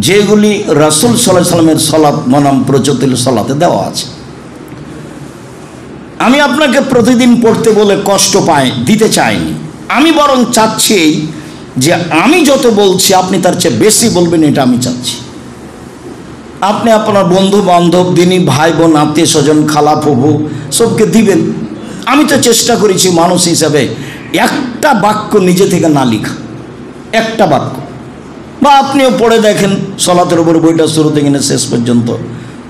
যেগুলি রাসূল সাল্লাল্লাহু আলাইহি ওয়াসাল্লামের সালাত বনাম প্রচলিত সালাতে দেওয়া আছে। আমি আপনাকে প্রতিদিন পড়তে বলে কষ্ট দিতে চাইনি, আমি বরং চাচ্ছি এই যে আমি যত বলছি আপনি তার চেয়ে বেশি বলবেন, এটা আমি চাচ্ছি। আপনি আপনার বন্ধু বান্ধব, দিনী ভাই বোন, আত্মীয় স্বজন, খালা ফুফু সবকে দিবেন। আমি তো চেষ্টা করেছি মানুষ হিসাবে একটা বাক্য নিজে থেকে না লিখা, একটা বাক্য। বা আপনিও পড়ে দেখেন সলাতের উপর বইটা শুরু থেকে শেষ পর্যন্ত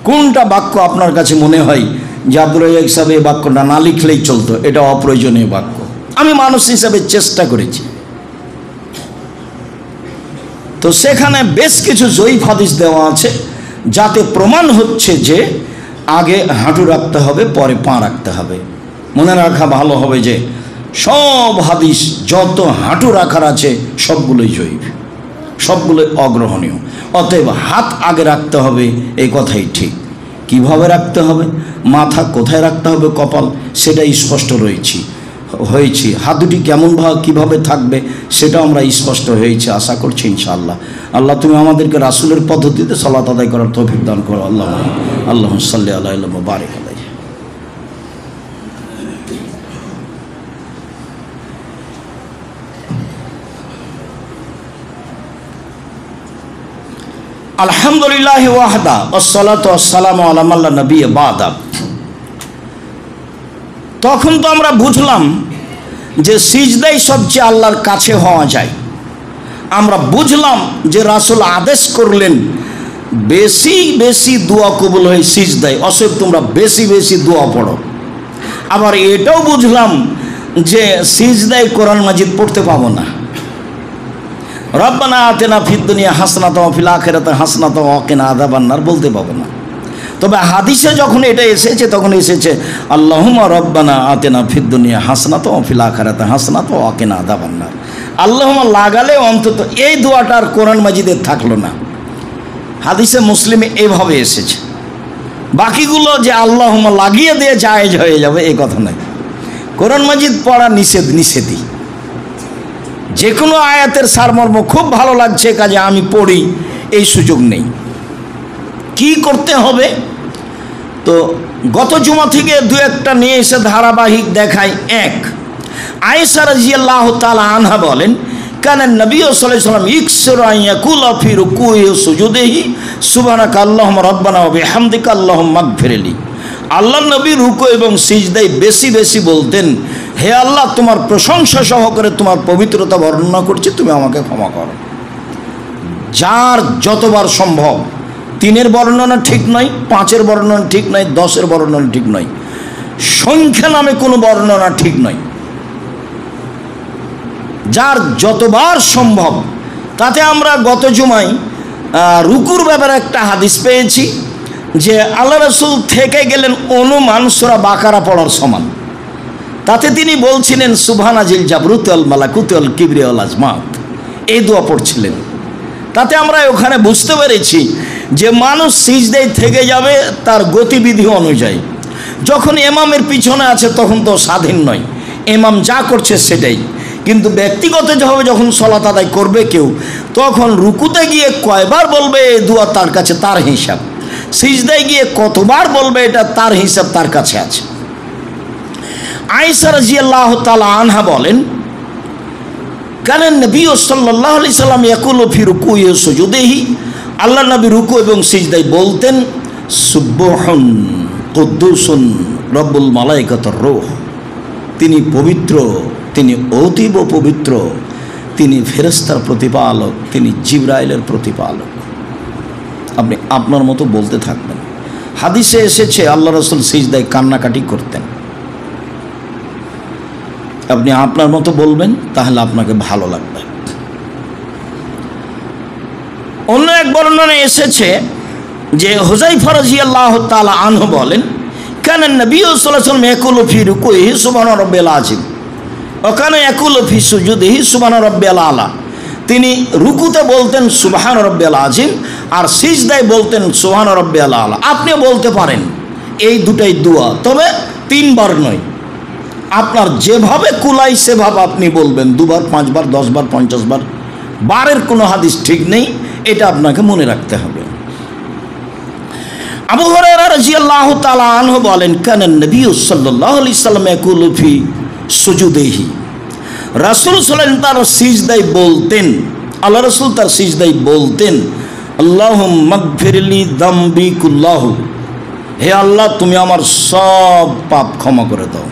কোনটা বাক্য আপনার কাছে মনে হয় যে আব্দুর রাজ্জাক সাহেব এই বাক্যটা না লিখলেই চলতো, এটা অপ্রয়োজনীয় বাক্য। আমি মানুষ হিসাবে চেষ্টা করেছি। তো সেখানে বেশ কিছু জয়ীফ হাদিস দেওয়া আছে, যাতে প্রমাণ হচ্ছে যে আগে হাঁটু রাখতে হবে পরে পা রাখতে হবে। মনে রাখা ভালো হবে যে সব হাদিস যত হাঁটু রাখার আছে সবগুলোই জয়ীফ, সবগুলোই অগ্রহণীয়। অতএব হাত আগে রাখতে হবে এই কথাই ঠিক। কিভাবে রাখতে হবে, মাথা কোথায় রাখতে হবে, কপাল, সেটাই স্পষ্ট হয়েছি। হাত দুটি কেমনভাবে কীভাবে থাকবে সেটাও আমরা স্পষ্ট হয়েছে, আশা করছি ইনশাআল্লাহ। আল্লাহ তুমি আমাদেরকে রাসূলের পদ্ধতিতে সালাত আদায় করার তৌফিক দান করো। আল্লাহুম্মা সাল্লি আলা ওয়া বারিক আলাইহি। আলহামদুলিল্লাহ ওয়াহদা ওয়াসসালাতু ওয়াসসালামু আলা মান লা নাবিয়্যা বা'দা। তখন তো আমরা বুঝলাম যে সিজদাই সবচেয়ে আল্লাহর কাছে হওয়া যায়। আমরা বুঝলাম যে রাসূল আদেশ করলেন বেশি বেশি দোয়া কবুল হয় সিজদায়, অতএব তোমরা বেশি বেশি দোয়া পড়ো। আবার এটাও বুঝলাম যে সিজদায় কোরআন মাজিদ পড়তে পাবো না, রব্বানা আতিনা ফিদ দুনিয়া হাসনাতাও ওয়া ফিল আখিরাতি হাসনাতাও ওয়া কিনা আযাবান্নার বলতে পাবো না। তবে হাদিসে যখন এটা এসেছে তখন এসেছে আল্লাহুম্মা রব্বানা আতিনা ফিদ দুনিয়া হাসনাতাও ওয়া ফিল আখিরাতি হাসনাতাও ওয়া কিনা আযাবান্নার। আল্লাহুম্মা লাগালে অন্তত এই দোয়াটা আর কোরআন মাজিদে থাকলো না, হাদিসে মুসলিমে এইভাবে এসেছে। বাকিগুলো যে আল্লাহুম্মা লাগিয়ে দিয়ে জায়েজ হয়ে যাবে এই কথা নয়। কোরআন মাজিদ পড়া নিষেধই। যে কোনো আয়াতের সারমর্ম খুব ভালো লাগছে কাজে আমি পড়ি, এই সুযোগ নেই। কি করতে হবে? তো গত জুমা থেকে দু একটা নিয়ে এসে ধারাবাহিক দেখায়। এক, আয়েশা রাদিয়াল্লাহু তাআলা আনহা বলেন, কানা নবী সাল্লাল্লাহু আলাইহি ওয়াসাল্লাম ইকসিরু আন ইয়াকুলা ফি রুকুইহি ওয়া সুজুদিহি সুবহানাকা আল্লাহুম্মা রাব্বানা ওয়া বিহামদিকা আল্লাহুম্মা ইগফিরলি। আল্লাহ নবী রুকু এবং সিজদায় বেশি বেশি বলতেন, হে আল্লাহ, তোমার প্রশংসা সহকারে তোমার পবিত্রতা বর্ণনা করছি, তুমি আমাকে ক্ষমা করো। যার যতবার সম্ভব। 3-এর বর্ণনা ঠিক নয়, 5-এর বর্ণনা ঠিক নয়, 10-এর বর্ণনা ঠিক নয়, সংখ্যা নামে কোনো বর্ণনা ঠিক নয়। যার যতবার সম্ভব। তাতে আমরা গত জুমায় রুকুর ব্যাপারে একটা হাদিস পেয়েছি যে আল্লাহ রাসূল থেকে গেলেন অনুমান সূরা বাকারা পড়ার সমান। তাতে তিনি বলছিলেন সুবহানাজিল জাবরুত ওয়াল মালাকুত ওয়াল কিবরিয়া ওয়াল আজমাত, এই দোয়া পড়ছিলেন। তাতে আমরা ওখানে বুঝতে পেরেছি যে মানুষ সিজদায় থেকে যাবে তার গতিবিধি অনুযায়ী। যখন ইমামের পিছনে আছে তখন তো স্বাধীন নয়, ইমাম যা করছে সেটাই। কিন্তু ব্যক্তিগতভাবে যখন সালাত আদায় করবে কেউ, তখন রুকুতে গিয়ে কয়বার বলবে এই দোয়া তার কাছে তার হিসাব, সিজদায় গিয়ে কতবার বলবে এটা তার হিসাব তার কাছে আছে। আয়েশা রাদিয়াল্লাহু তাআলা আনহা বলেন, কানা নবী সাল্লাল্লাহু আলাইহি সাল্লাম ইয়াকুলু ফি রুকুইহি ওয়া সুজুদিহি, আল্লাহ নবী রুকু এবং সিজদায় বলতেন সুবহান কুদ্দুসুন রব্বুল মালাইকাতুর রূহ, তিনি পবিত্র, তিনি অতীব পবিত্র, তিনি ফেরেশতার প্রতিপালক, তিনি জিবরাইলের প্রতিপালক। আপনি আপনার মতো বলতে থাকবেন। হাদিসে এসেছে আল্লাহ রাসূল সিজদায় কান্নাকাটি করতেন। আপনি আপনার মতো বলবেন, তাহলে আপনাকে ভালো লাগবে। অন্য এক বর্ণনায় এসেছে যে হুযায়ফা রাদিয়াল্লাহু তাআলা আনহু বলেন, কানা নবী সাল্লাল্লাহু আলাইহি ওয়াসাল্লাম ইয়াকুলু ফি রুকুইহি সুবহানা রাব্বিয়াল আযীম ওয়া কানা ইয়াকুলু ফি সুজুদিহি সুবহানা রাব্বিয়াল আলা। তিনি রুকুতে বলতেন সুবহান রাব্বিয়াল আযীম আর সিজদায় বলতেন সুবহান রাব্বিয়াল আলা। আপনিও বলতে পারেন, এই দুটাই দোয়া, তবে 3 বার নয়। আপনার যেভাবে কুলাই সেভাবে আপনি বলবেন, 2 বার, 5 বার, 10 বার, 50 বার। বারের কোনো হাদিস ঠিক নেই, এটা আপনাকে মনে রাখতে হবে। আবু হুরায়রা রাদিয়াল্লাহু তাআলা আনহু বলেন, কানা নবী সাল্লাল্লাহু আলাইহি সাল্লাম ইয়াকুলু ফি সুজুদিহি, রাসূল সাল্লাল্লাহু তার সিজদায় বলতেন, আল্লাহ রাসূল তার সিজদায় বলতেন আল্লাহুম্মা গফিরলি যামবি কুল্লাহু, হে আল্লাহ তুমি আমার সব পাপ ক্ষমা করে দাও।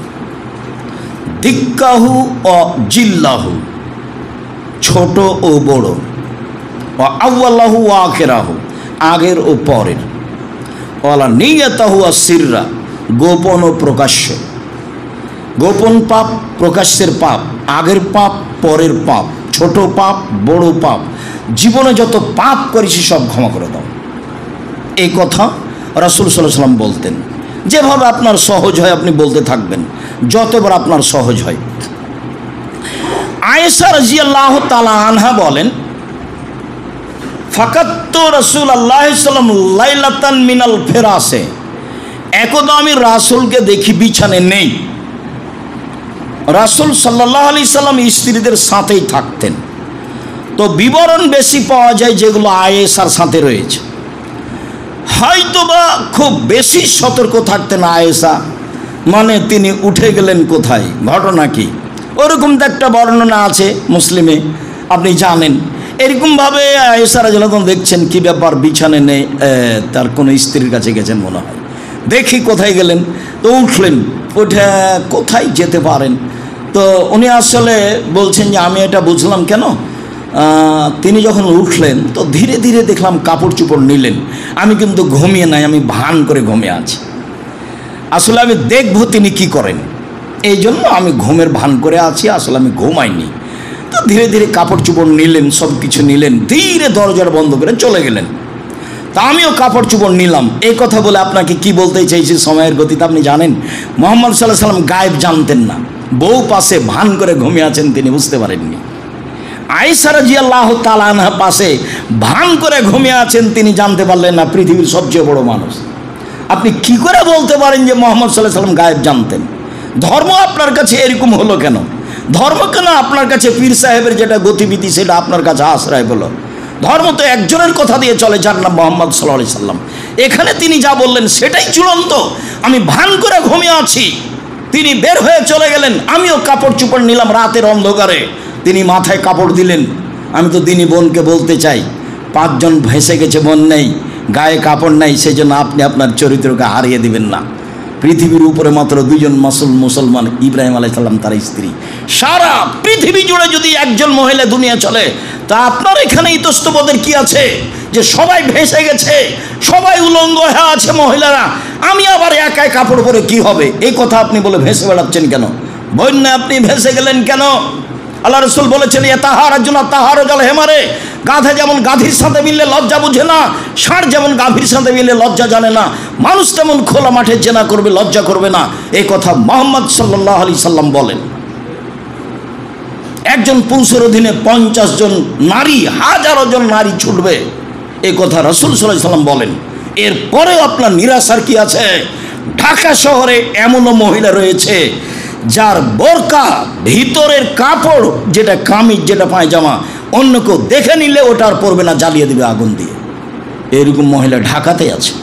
দিক্কাহু ও জিল্লাহু, ছোট ও বড়, ও আউয়ালাহু ও আখিরাহু, আগের ও পরের, ওয়ালা নিয়াতাহু ও সিররা, গোপন ও প্রকাশ্য। গোপন পাপ, প্রকাশ্যের পাপ, আগের পাপ, পরের পাপ, ছোট পাপ, বড় পাপ, জীবনে যত পাপ করেছি সব ক্ষমা করে দাও। এই কথা রাসূল সাল্লাল্লাহু আলাইহি ওয়াসাল্লাম বলতেন। যেভাবে আপনার সহজ হয় আপনি বলতে থাকবেন, যতবার আপনার সহজ হয়। আয়েশা রাদিয়াল্লাহু তাআলা আনহা বলেন, ফাকাত্তু রাসূলুল্লাহ সাল্লাল্লাহু আলাইহি ওয়াসাল্লাম লাইলাতান মিনাল ফিরাসে, একদা আমি রাসূলকে দেখি বিছানায় নেই। রাসূল সাল্লাল্লাহু আলাইহি সাল্লাম স্ত্রীদের সাথেই থাকতেন। তো বিবরণ বেশি পাওয়া যায় যেগুলো আয়েশার সাথে রয়েছে। হয়তোবা খুব বেশি সতর্ক থাকতেন আয়েশা, মানে তিনি উঠে গেলেন কোথায়, ঘটনা কি, ওরকম তো একটা বর্ণনা আছে মুসলিমে, আপনি জানেন। এরকমভাবে আয়েশা রাদিয়াল্লাহু আনহা দেখছেন কি ব্যাপার, বিছানে নেই, তার কোনো স্ত্রীর কাছে গেছেন মনে হয়, দেখি কোথায় গেলেন। তো উঠলেন, উঠে কোথায় যেতে পারেন। তো উনি আসলে বলছেন যে আমি এটা বুঝলাম কেন, তিনি যখন উঠলেন তো ধীরে ধীরে দেখলাম কাপড় চোপড় নিলেন। আমি কিন্তু ঘুমিয়ে নাই, আমি ভান করে ঘুমিয়ে আছি। আসলে আমি দেখব তিনি কি করেন, এই জন্য আমি ঘুমের ভান করে আছি, আসলে আমি ঘুমাইনি। তো ধীরে ধীরে কাপড় চোপড় নিলেন, সব কিছু নিলেন, ধীরে দরজাটা বন্ধ করে চলে গেলেন। তা আমিও কাপড় চোপড় নিলাম। এই কথা বলে আপনাকে কি বলতে চাইছি, সময়ের গতিতে আপনি জানেন মুহাম্মদ সাল্লাল্লাহু আলাইহি সাল্লাম গায়েব জানতেন না। বউ পাশে ভান করে ঘুমিয়ে আছেন, তিনি বুঝতে পারেননি। আয়েশা রাদিয়াল্লাহু তাআলা আনহা পাশে ভান করে ঘুমিয়ে আছেন, তিনি জানতে পারলেন না, পৃথিবীর সবচেয়ে বড় মানুষ। আপনি কি করে বলতে পারেন যে মুহাম্মদ সাল্লাল্লাহু আলাইহি সাল্লাম গায়েব জানতেন? ধর্ম আপনার কাছে এরকম হলো কেন? ধর্ম কেন আপনার কাছে পীর সাহেবের যেটা গতিবিধি সেটা আপনার কাছে আশ্রয় হলো? ধর্ম তো একজনের কথা দিয়ে চলে, যার নাম মুহাম্মদ সাল্লাল্লাহু আলাইহি সাল্লাম। এখানে তিনি যা বললেন সেটাই চূড়ান্ত। আমি ভান করে ঘুমিয়ে আছি, তিনি বের হয়ে চলে গেলেন। আমিও কাপড় চোপড় নিলাম রাতের অন্ধকারে, তিনি মাথায় কাপড় দিলেন। আমি তো দিনী বোনকে বলতে চাই, 5 জন ভেসে গেছে, বোন নেই, গায়ে কাপড় নাই, সেই জন্য আপনি আপনার চরিত্রকে হারিয়ে দিবেন না। পৃথিবীর উপরে মাত্র 2 জন মুসলমান, ইব্রাহিম আলাইহিস সালাম তার স্ত্রী। সারা পৃথিবী জুড়ে যদি একজন মহিলা দুনিয়া চলে, তা আপনার এখানে ইতস্তবোধের কি আছে যে সবাই ভেসে গেছে, সবাই উলঙ্গ হয়ে আছে মহিলারা, আমি আবার একাই কাপড় পরে কি হবে? এই কথা আপনি বলে ভেসে বেড়াচ্ছেন কেন? বন্যা আপনি ভেসে গেলেন কেন? আল্লাহ রাসূল বলেছেন, তাহারার জন্য তাহারও জল হেমারে। গাধা যেমন গাভীর সাথে মিললে লজ্জা বুঝে না, ষাঁড় যেমন গাভীর সাথে মিললে লজ্জা জানে না, মানুষ তেমন খোলা মাঠে জেনা করবে, লজ্জা করবে না। এই কথা মুহাম্মদ সাল্লাল্লাহু আলাইহি সাল্লাম বলেন। একজন পুরুষের অধীনে 50 জন নারী, হাজারো জন নারী ছুটবে, এই কথা রাসূল সাল্লাল্লাহু আলাইহি সাল্লাম বলেন। এরপরেও আপনার নিরাশার কি আছে? ঢাকা শহরে এমনও মহিলা রয়েছে যার বোরকা, ভিতরের কাপড়, যেটা কামিজ, যেটা পায়জামা, অন্য কেউ দেখে নিলে ওটা আর পরবে না, জ্বালিয়ে দেবে আগুন দিয়ে। এরকম মহিলা ঢাকাতে আছে।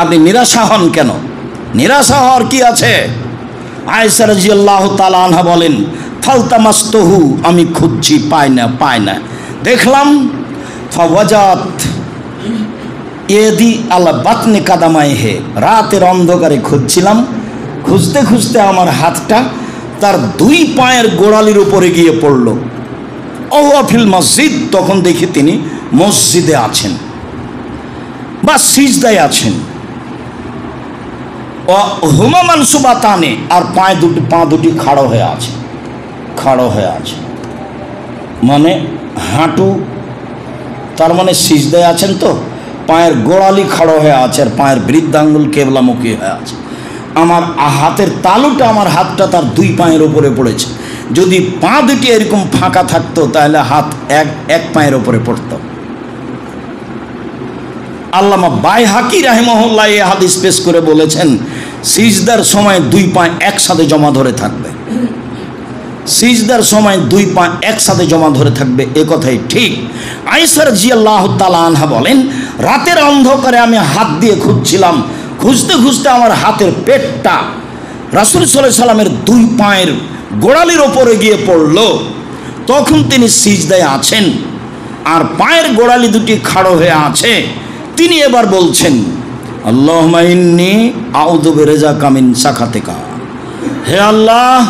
আপনি নিরাশা হন কেন? নিরাশা হওয়ার কি আছে? আয়েশা রাদিয়াল্লাহু তাআলা আনহা বলেন, ফালতামাস্তহু, আমি খুঁজছি, পাই না। দেখলাম ফাওয়াজাত ইয়েদি আলা বাতনি কাদামাইহে, রাতের অন্ধকারে খুঁজছিলাম, খুঁজতে খুঁজতে আমার হাতটা তার 2 পায়ের গোড়ালির উপরে গিয়ে পড়ল। ওয়া ফিল মসজিদ, তখন দেখি তিনি মসজিদে আছেন বা সিজদায় আছেন। হুমা মানসুবাতানে, আর পা দুটি খাড়ো হয়ে আছে, মানে হাঁটু, তার মানে সিজদায় আছেন, তো পায়ের গোড়ালি খাড়ো হয়ে আছে, আর পায়ের বৃদ্ধাঙ্গুল কেবলামুখী হয়ে আছে। আমার হাতের তালুটা, আমার হাতটা তার 2 পায়ের উপরে পড়েছে। যদি পা দুটি এরকম ফাঁকা থাকতো তাহলে হাত এক পায়ের উপরে পড়তো। আল্লামা বাইহাকি রাহিমাহুল্লাহ এই হাদিস পেশ করে বলেছেন, সিজদার সময় 2 পা একসাথে জমা ধরে থাকবে। সিজদার সময় 2 পা একসাথে জমা ধরে থাকবে, এ কথাই ঠিক। আয়েশা রাদিয়াল্লাহু তাআলা আনহা বলেন, রাতের অন্ধকারে আমি হাত দিয়ে খুঁজছিলাম, খুঁজতে খুঁজতে আমার হাতের পেটটা রাসূল সাল্লাল্লাহু আলাইহি সাল্লামের 2 পায়ের গোড়ালির ওপরে গিয়ে পড়ল। তখন তিনি সিজদায় আছেন, আর পায়ের গোড়ালি দুটি খাড়ো হয়ে আছে। তিনি এবার বলছেন, আল্লাহুম্মা ইন্নী আউযু বিরিজাকা মিন সাখাতিকা, হে আল্লাহ,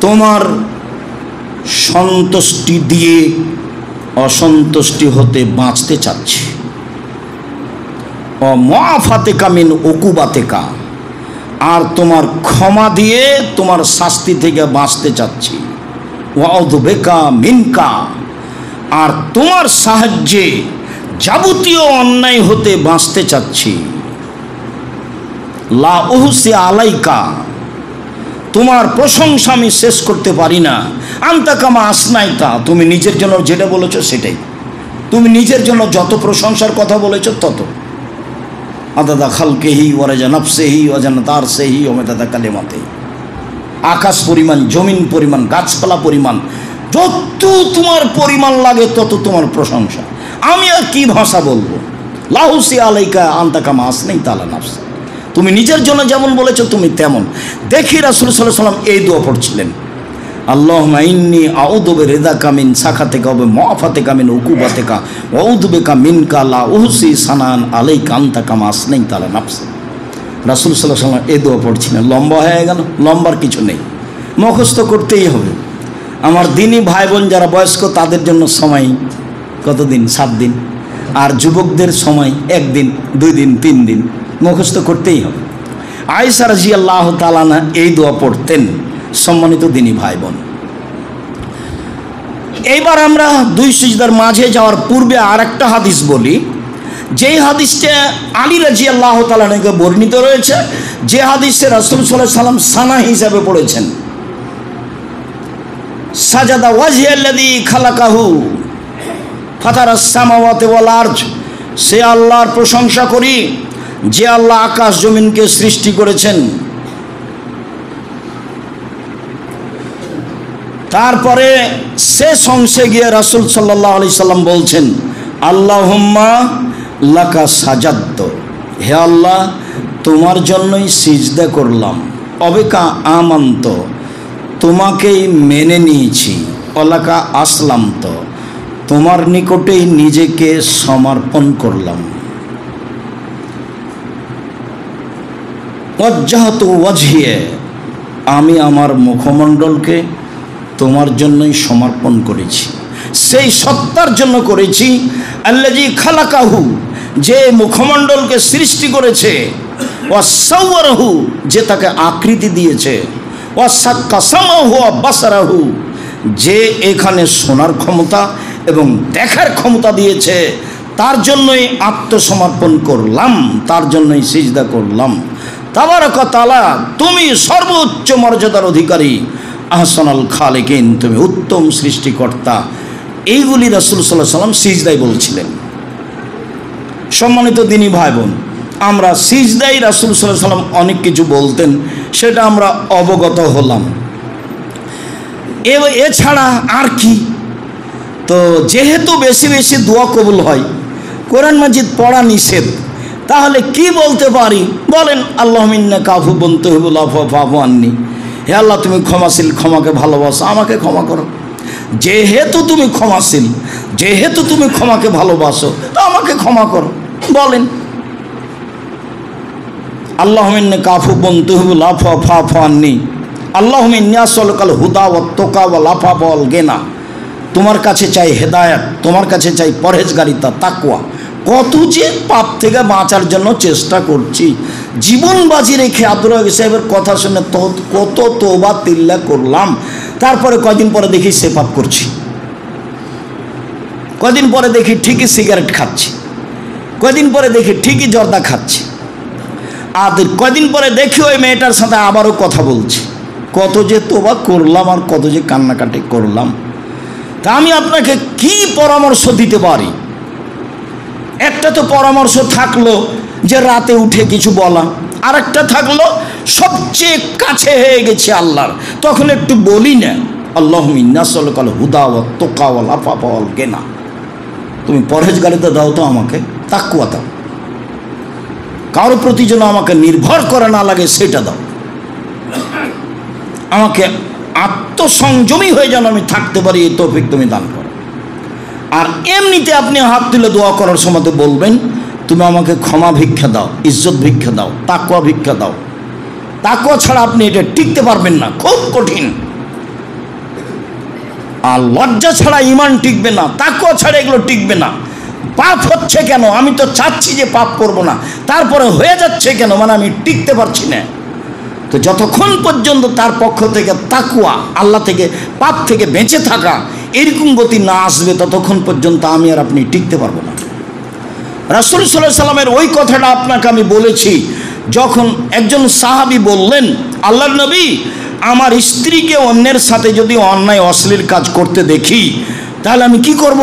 তোমার সন্তুষ্টি দিয়ে অসন্তুষ্টি হতে বাঁচতে চাচ্ছি। ও মুআফাতিকা মিন উকুবাতিকা, আর তোমার ক্ষমা দিয়ে তোমার শাস্তি থেকে বাঁচতে চাচ্ছি। ওয়া আউযু বিকা মিনকা, আর তোমার সাহায্যে যাবতীয় অন্যায় হতে বাঁচতে চাচ্ছি। লা উহসি আলাইকা, তোমার প্রশংসা আমি শেষ করতে পারি না। আনতা কামা আসনাইতা, তুমি নিজের জন্য যেটা বলেছো সেটাই, তুমি নিজের জন্য যত প্রশংসার কথা বলেছো তত। আদাদা খালকেহি ওয়ারাজা নাফসেহি ওয়াজান্নাতার সেহি ওমেদাদা কালেমাতে, আকাশ পরিমাণ, জমিন পরিমাণ, গাছপালা পরিমাণ, যত তোমার পরিমাণ লাগে তত তোমার প্রশংসা। আমি আর কি ভাষা বলবো? লাহুসি আলাইকা আনতা কামা আসনাইতা আলা নাফসি, তুমি নিজের জন্য যেমন বলেছো তুমি তেমন। দেখি রাসূল সাল্লাল্লাহু আলাইহি ওয়াসাল্লাম এই দোয়া পড়ছিলেন, আল্লাহুম্মা ইন্নী আউযু বিরিদাকা মিন সাখাতিকা ওয়া মুআফাতিকা মিন উকুবাতিকা ওয়া আউযু বিকা মিনকা লা উহসি সানান আলাইকা আনতা কামা আসনাইতা আলা নাফসি। রাসূল সাল্লাল্লাহু আলাইহি ওয়াসাল্লাম এই দোয়া পড়ছিলেন। লম্বা হয়ে গেল, লম্বার কিছু নেই, মুখস্থ করতেই হবে। আমার দিনী ভাই বোন যারা বয়স্ক তাদের জন্য সময় কতদিন? 7 দিন। আর যুবকদের সময় 1 দিন, 2 দিন, 3 দিন, মুখস্থ করতেই হবে। আয়েশা রাদিয়াল্লাহু তাআলা আনহা এই দোয়া পড়তেন। সম্মানিত দিনী ভাই বোন, এইবার আমরা দুই সিজদার মাঝে যাওয়ার পূর্বে আর একটা হাদিস বলি, যেই হাদিসটা আলী রাদিয়াল্লাহু তাআলা থেকে বর্ণিত রয়েছে, যে হাদিসে রাসূল সাল্লাল্লাহু আলাইহি ওয়াসাল্লাম সানা হিসাবে পড়েছেন, সাজাদা ওয়াজহিয়াল্লাযী খালাকাহু ফাতারাস সামাওয়াতি ওয়াল আরজ। সে আল্লাহর প্রশংসা করি যে আল্লাহ আকাশ জমিনকে সৃষ্টি করেছেন। তারপরে শেষ অংশে গিয়ে রাসূল সাল্লাল্লাহু আলাইহি সাল্লাম বলছেন, আল্লাহুম্মা লাকা সাজাদতু, হে আল্লাহ তোমার জন্যই সিজদা করলাম, অবেকা আমান্ত তোমাকেই মেনে নিয়েছি, অলাকা আসলামত তোমার নিকটেই নিজেকে সমর্পণ করলাম। ওয়াজ্জাহতু ওয়াজহিয়া, আমি আমার মুখমণ্ডলকে তোমার জন্যই সমর্পণ করেছি, সেই সত্তার জন্য করেছি, আল্লাযী খালাকাহু, যে মুখমণ্ডলকে সৃষ্টি করেছে, ওয়াসাওয়ারাহু, যে তাকে আকৃতি দিয়েছে, ওয়াসাক্কা সামাহু ওয়া বাসারাহু, যে এখানে শোনার ক্ষমতা এবং দেখার ক্ষমতা দিয়েছে, তার জন্যই আত্মসমর্পণ করলাম, তার জন্যই সিজদা করলাম। তাবারাকা তাআলা, তুমি সর্বোচ্চ মর্যাদার অধিকারী, আহসানুল খালিকিন, তুমি উত্তম সৃষ্টিকর্তা। এইগুলি রাসূল সাল্লাল্লাহু আলাইহি ওয়াসাল্লাম সিজদায় বলছিলেন। সম্মানিত দিনী ভাই বোন, আমরা সিজদায় রাসূল সাল্লাল্লাহু আলাইহি ওয়াসাল্লাম অনেক কিছু বলতেন, সেটা আমরা অবগত হলাম। এছাড়া আর কি, তো যেহেতু বেশি বেশি দোয়া কবুল হয়, কোরআন মাজিদ পড়া নিষেধ, তাহলে কি বলতে পারি বলেন? আল্লাহুম্মা ইন্নাকা আফুউন তুহিব্বুল আফওয়া ফা'ফু আন্নি, হে আল্লাহ তুমি ক্ষমাশীল, ক্ষমাকে ভালোবাসো, আমাকে ক্ষমা করো। যেহেতু তুমি ক্ষমাশীল, যেহেতু তুমি ক্ষমাকে ভালোবাসো, তো আমাকে ক্ষমা করো, বলেন। আল্লাহুম্মা ইন্নাকা আফুউন তুহিব্বুল আফওয়া ফা'ফু আন্নি, আল্লাহুম্মা ইন্নী আসআলুকাল হুদা ওয়াত তাকা ওয়াল আফাফা ওয়াল গিনা, তোমার কাছে চাই হেদায়েত, তোমার কাছে চাই পরহেজগারিতা, তাকওয়া। কত যে পাপ থেকে বাঁচার জন্য চেষ্টা করছি, জীবন বাজি রেখে আব্দুর রাজ্জাক সাহেবের কথা শুনে কত তওবা তিল্লা করলাম, তারপরে কয়দিন পরে দেখি সে পাপ করছি, কয়দিন পরে দেখি ঠিকই সিগারেট খাচ্ছি, কয়দিন পরে দেখি ঠিকই জর্দা খাচ্ছি, আর কয়দিন পরে দেখি ওই মেয়েটার সাথে আবারও কথা বলছি। কত যে তওবা করলাম আর কত যে কান্নাকাটি করলাম। তা আমি আপনাকে কি পরামর্শ দিতে পারি? একটা তো পরামর্শ থাকলো যে রাতে উঠে কিছু বলা, আর একটা থাকলো সবচেয়ে কাছে হয়ে গেছে আল্লাহর, তখন একটু বলি না, আল্লাহুম্মা ইন্নী আসআলুকাল হুদা ওয়াত তাকা ওয়াল আফাফা ওয়াল গিনা, তুমি পরহেজগারিতা দাও তো আমাকে, তাকওয়া দাও, কারোর প্রতি যেন আমাকে নির্ভর করে না লাগে সেটা দাও, আমাকে আত্মসংযমী হয়ে যেন আমি থাকতে পারি, এই তৌফিক তুমি দান করো। আর এমনিতে আপনি হাত তুলে দোয়া করার সময় বলবেন, তুমি আমাকে ক্ষমা ভিক্ষা দাও, ইজ্জত ভিক্ষা দাও, তাকওয়া ভিক্ষা দাও। তাকওয়া ছাড়া আপনি এটা টিকতে পারবেন না, খুব কঠিন। আর লজ্জা ছাড়া ঈমান টিকবে না, তাকওয়া ছাড়া এগুলো টিকবে না। পাপ হচ্ছে কেন? আমি তো চাচ্ছি যে পাপ করব না, তারপরে হয়ে যাচ্ছে কেন? মানে আমি টিকতে পারছি না। তো যতক্ষণ পর্যন্ত তার পক্ষ থেকে তাকওয়া, আল্লাহ থেকে পাপ থেকে বেঁচে থাকা, এরকম গতি না আসবে, ততক্ষণ পর্যন্ত আমি আর আপনি টিকতে পারবো না। রাসূল সাল্লাল্লাহু আলাইহি সাল্লামের ওই কথাটা আপনাকে আমি বলেছি, যখন একজন সাহাবী বললেন, আল্লাহর নবী, আমার স্ত্রীকে অন্যের সাথে যদি অন্যায় অশ্লীল কাজ করতে দেখি, তাহলে আমি কি করব?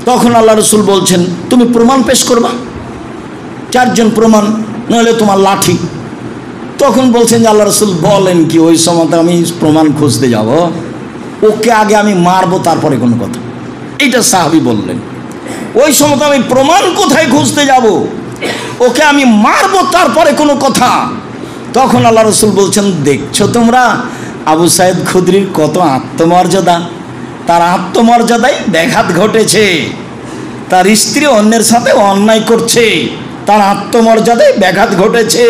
তখন আল্লাহ রাসূল বলছেন, তুমি প্রমাণ পেশ করবা, 4 জন প্রমাণ, নইলে তোমার লাঠি। তখন বলছেন যে আল্লাহ রাসূল বলেন কি, ওই সময় আমি প্রমাণ খুঁজতে যাব? ওকে আগে আমি মারবো, তারপরে কোনো কথা। এইটা সাহাবী বললেন, ওই সময় আমি প্রমাণ কোথায় খুঁজতে যাব? ওকে আমি মারবো, তারপরে কোনো কথা। তখন আল্লাহ রাসূল বলছেন, দেখছো তোমরা আবু সাঈদ খুদরির কত আত্মমর্যাদা, তার আত্মমর্যাদায় ব্যাঘাত ঘটেছে, তার স্ত্রী অন্যের সাথে অন্যায় করছে, তার আত্মমর্যাদায় ব্যাঘাত ঘটেছে,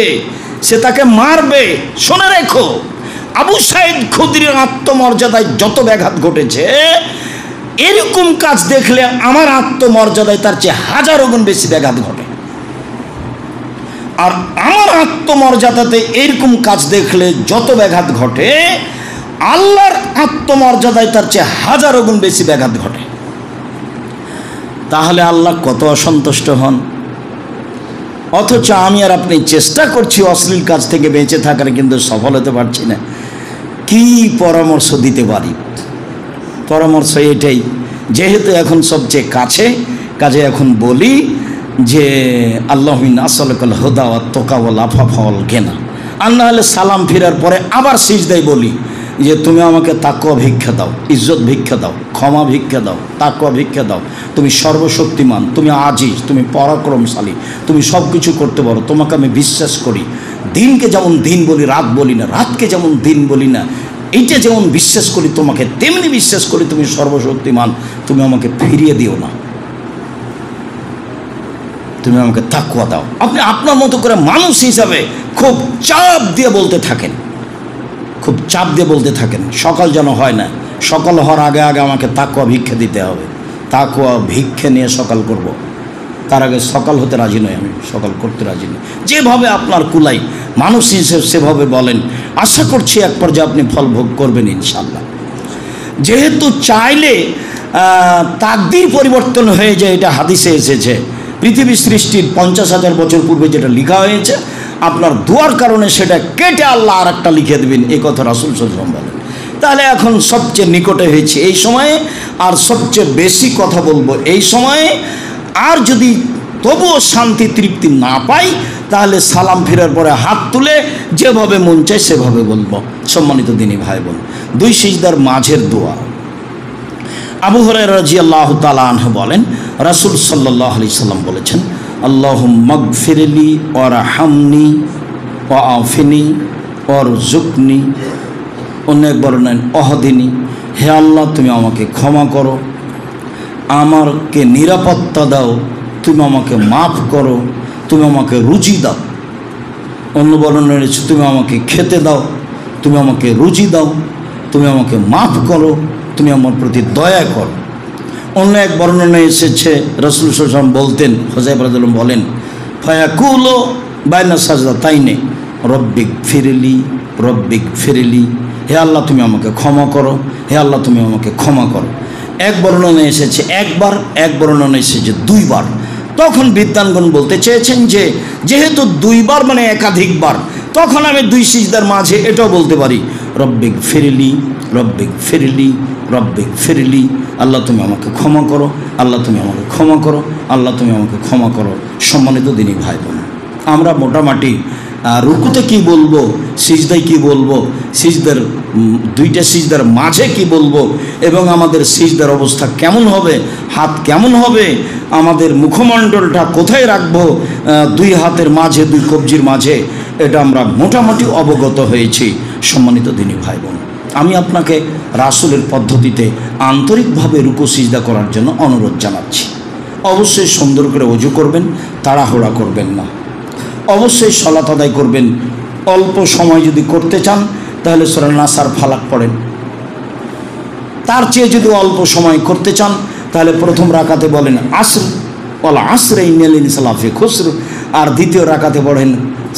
সে তাকে মারবে। শুনে রেখো, আবু সাঈদ খুদরির আত্মমর্যাদায় যত ব্যাঘাত ঘটেছে, এরকম কাজ দেখলে আমার আত্মমর্যাদায় তার চেয়ে 1000 গুণ বেশি ব্যাঘাত ঘটে। আর আমার আত্মমর্যাদাতে এরকম কাজ দেখলে যত ব্যাঘাত ঘটে, আল্লাহর আত্মমর্যাদায় তার চেয়ে হাজারো গুণ বেশি ব্যাঘাত ঘটে। তাহলে আল্লাহ কত অসন্তুষ্ট হন। অথচ আমি আর আপনি চেষ্টা করছি অশ্লীল কাজ থেকে বেঁচে থাকার, কিন্তু সফল হতে পারছি না। কি পরামর্শ দিতে পারি? পরামর্শ এটাই, যেহেতু এখন সবচেয়ে কাজে এখন বলি যে আল্লাহুম্মা আসআলুকাল হুদা ওয়াত তাকা ওয়াল আফাফা ওয়াল গিনা। আর না হলে সালাম ফিরার পরে আবার সিজদায় বলি যে তুমি আমাকে তাকওয়া ভিক্ষা দাও, ইজ্জত ভিক্ষা দাও, ক্ষমা ভিক্ষা দাও, তাকওয়া ভিক্ষা দাও। তুমি সর্বশক্তিমান, তুমি আজিজ, তুমি পরাক্রমশালী, তুমি সব কিছু করতে পারো, তোমাকে আমি বিশ্বাস করি। দিনকে যেমন দিন বলি, রাত বলি না, রাতকে যেমন দিন বলি না, এইটা যেমন বিশ্বাস করি তোমাকে, তেমনি বিশ্বাস করি তুমি সর্বশক্তিমান। তুমি আমাকে ফিরিয়ে দিও না, তুমি আমাকে তাকওয়া দাও। আপনি আপনার মতো করে মানুষ হিসাবে খুব চাপ দিয়ে বলতে থাকেন, খুব চাপ দিয়ে বলতে থাকেন। সকাল যেন হয় না, সকাল হওয়ার আগে আগে আমাকে তাকওয়া ভিক্ষা দিতে হবে। তাকওয়া ভিক্ষা নিয়ে সকাল করব, তার আগে সকাল হতে রাজি নই, আমি সকাল করতে রাজি নই। যেভাবে আপনার কুলাই মানুষ হিসেবে সেভাবে বলেন। আশা করছি এক পর্যায়ে আপনি ফল ভোগ করবেন ইনশাআল্লাহ। যেহেতু চাইলে তাকদীর পরিবর্তন হয়ে যায়, এটা হাদিসে এসেছে। পৃথিবী সৃষ্টির 50,000 বছর পূর্বে যেটা লেখা হয়েছে, আপনার দোয়ার কারণে সেটা কেটে আল্লাহ আর একটা লিখে দেবেন, এই কথা রাসূল সাল্লাল্লাহু আলাইহি ওয়াসাল্লাম বলেন। তাহলে এখন সবচেয়ে নিকটে হয়েছে এই সময়ে, আর সবচেয়ে বেশি কথা বলবো এই সময়ে। আর যদি তবুও শান্তি তৃপ্তি না পাই, তাহলে সালাম ফেরার পরে হাত তুলে যেভাবে মন চায় সেভাবে বলবো। সম্মানিত দিনী ভাই বোন, 2 সিজদার মাঝের দোয়া। আবু হুরায়রা রাদিয়াল্লাহু তাআলা আনহু বলেন, রাসূল সাল্লাল্লাহু আলাইহি সাল্লাম বলেছেন, আল্লাহুম্মা গফিরলি ওয়ারহামনি ওয়াআফিনি ওয়ারযুকনি। অনেক বর্ণনায় অহদিনী, হে আল্লাহ তুমি আমাকে ক্ষমা করো, আমাকে নিরাপত্তা দাও, তুমি আমাকে মাফ করো, তুমি আমাকে রুজি দাও। অন্য বর্ণনায় রয়েছে তুমি আমাকে খেতে দাও, তুমি আমাকে রুজি দাও, তুমি আমাকে মাফ করো, তুমি আমার প্রতি দয়া করো। অন্য এক বর্ণনায় এসেছে রাসূল সাল্লাল্লাহু আলাইহি ওয়াসাল্লাম বলতেন, হুযায়ফা রাদিয়াল্লাহু আনহু বলেন, ফায়াকুলু বাইনা সাজদাতাইনি রব্বিক ফিরলি রব্বিক ফিরলি, হে আল্লাহ তুমি আমাকে ক্ষমা করো, হে আল্লাহ তুমি আমাকে ক্ষমা করো। এক বর্ণনায় এসেছে একবার, এক বর্ণনায় এসেছে 2 বার। তখন বিদ্বানগণ বলতে চেয়েছেন যে যেহেতু 2 বার মানে একাধিকবার, তখন আমি 2 সিজদার মাঝে এটাও বলতে পারি, রব্বিক ফিরলি রব্বিক ফিরলি রব্বিক ফিরলি, আল্লাহ তুমি আমাকে ক্ষমা করো, আল্লাহ তুমি আমাকে ক্ষমা করো, আল্লাহ তুমি আমাকে ক্ষমা করো। সম্মানিত দিনী ভাই বোন, আমরা মোটামুটি রুকুতে কি বলবো, সিজদায় কি বলবো, সিজদার 2টা সিজদার মাঝে কি বলবো, এবং আমাদের সিজদার অবস্থা কেমন হবে, হাত কেমন হবে, আমাদের মুখমণ্ডলটা কোথায় রাখবো 2 হাতের মাঝে, 2 কবজির মাঝে, এটা আমরা মোটামুটি অবগত হয়েছি। সম্মানিত দিনী ভাই বোন, আমি আপনাকে রাসূলের পদ্ধতিতে আন্তরিকভাবে রুকু সিজদা করার জন্য অনুরোধ জানাচ্ছি। অবশ্যই সুন্দর করে ওযু করবেন, তাড়াহুড়া করবেন না। অবশ্যই সালাত আদায় করবেন। অল্প সময় যদি করতে চান তাহলে সূরা নাস আর ফালাক পড়েন। তার চেয়ে যদি অল্প সময় করতে চান তাহলে প্রথম রাকাতে বলেন আসর ওয়াল আসরি ইন্নাল ইনসানা লাফি খুসর, আর দ্বিতীয় রাকাতে পড়েন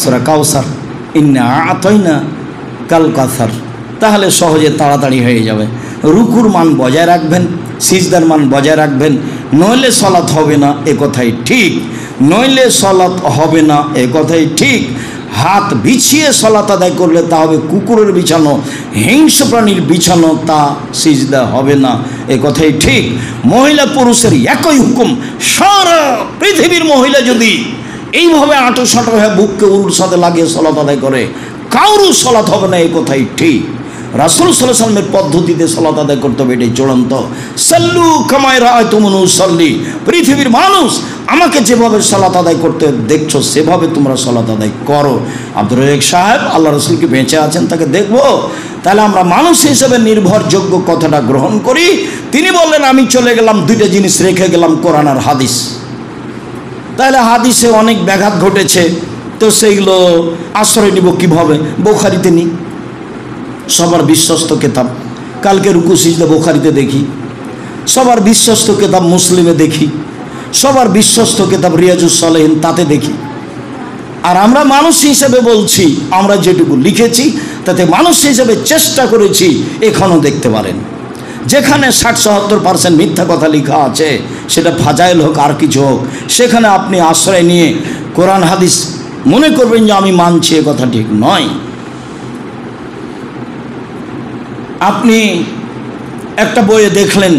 সূরা কাউসার, ইন্না আতাইনা কাল কাউসার। তাহলে সহজে তাড়াতাড়ি হয়ে যাবে। রুকুর মান বজায় রাখবেন, সিজদার মান বজায় রাখবেন, নইলে সালাত হবে না এ কথাই ঠিক, নইলে সালাত হবে না এ কথাই ঠিক। হাত বিছিয়ে সালাত আদায় করলে তা হবে কুকুরের বিছানো, হিংস্র প্রাণীর বিছানো, তা সিজদা হবে না এ কথাই ঠিক। মহিলা পুরুষের একই হুকুম। সারা পৃথিবীর মহিলা যদি এইভাবে আঁটো সাঁটো হয়ে বুককে উলুর সাথে লাগিয়ে সালাত আদায় করে, কারো সালাত হবে না এ কথাই ঠিক। রাসূল সাল্লাল্লাহু আলাইহি ওয়াসাল্লামের পদ্ধতিতে সালাত আদায় করতে হবে, এটাই চূড়ান্ত। সাল্লু কামা রাআইতুমুনি উসাল্লি, পৃথিবীর মানুষ আমাকে যেভাবে সালাত আদায় করতে দেখছো সেভাবে তোমরা সালাত আদায় করো। আব্দুর রাজ্জাক সাহেব আল্লাহ রাসূল কি বেঁচে আছেন তাকে দেখবো, তাহলে আমরা মানুষ হিসেবে নির্ভরযোগ্য কথাটা গ্রহণ করি। তিনি বললেন আমি চলে গেলাম, 2টা জিনিস রেখে গেলাম, কোরআন আর হাদিস। তাহলে হাদিসে অনেক ব্যাঘাত ঘটেছে, তো সেইগুলো আশ্রয় নিব কীভাবে? বুখারীতে নিই, সবার বিশ্বস্ত কিতাব। কালকে রুকু সিজদা বুখারীতে দেখি, সবার বিশ্বস্ত কিতাব মুসলিমে দেখি, সবার বিশ্বস্ত কিতাব রিয়াজুস সালেহিন তাতে দেখি। আর আমরা মানুষ হিসেবে বলছি, আমরা যেটুকু লিখেছি তাতে মানুষ হিসেবে চেষ্টা করেছি, এখনও দেখতে পারেন। যেখানে 60-70% মিথ্যা কথা লেখা আছে, সেটা ফাজাইল হোক আর কিছু হোক, সেখানে আপনি আশ্রয় নিয়ে কোরআন হাদিস মনে করবেন যে আমি মানছি, এ কথা ঠিক নয়। আপনি একটা বইয়ে দেখলেন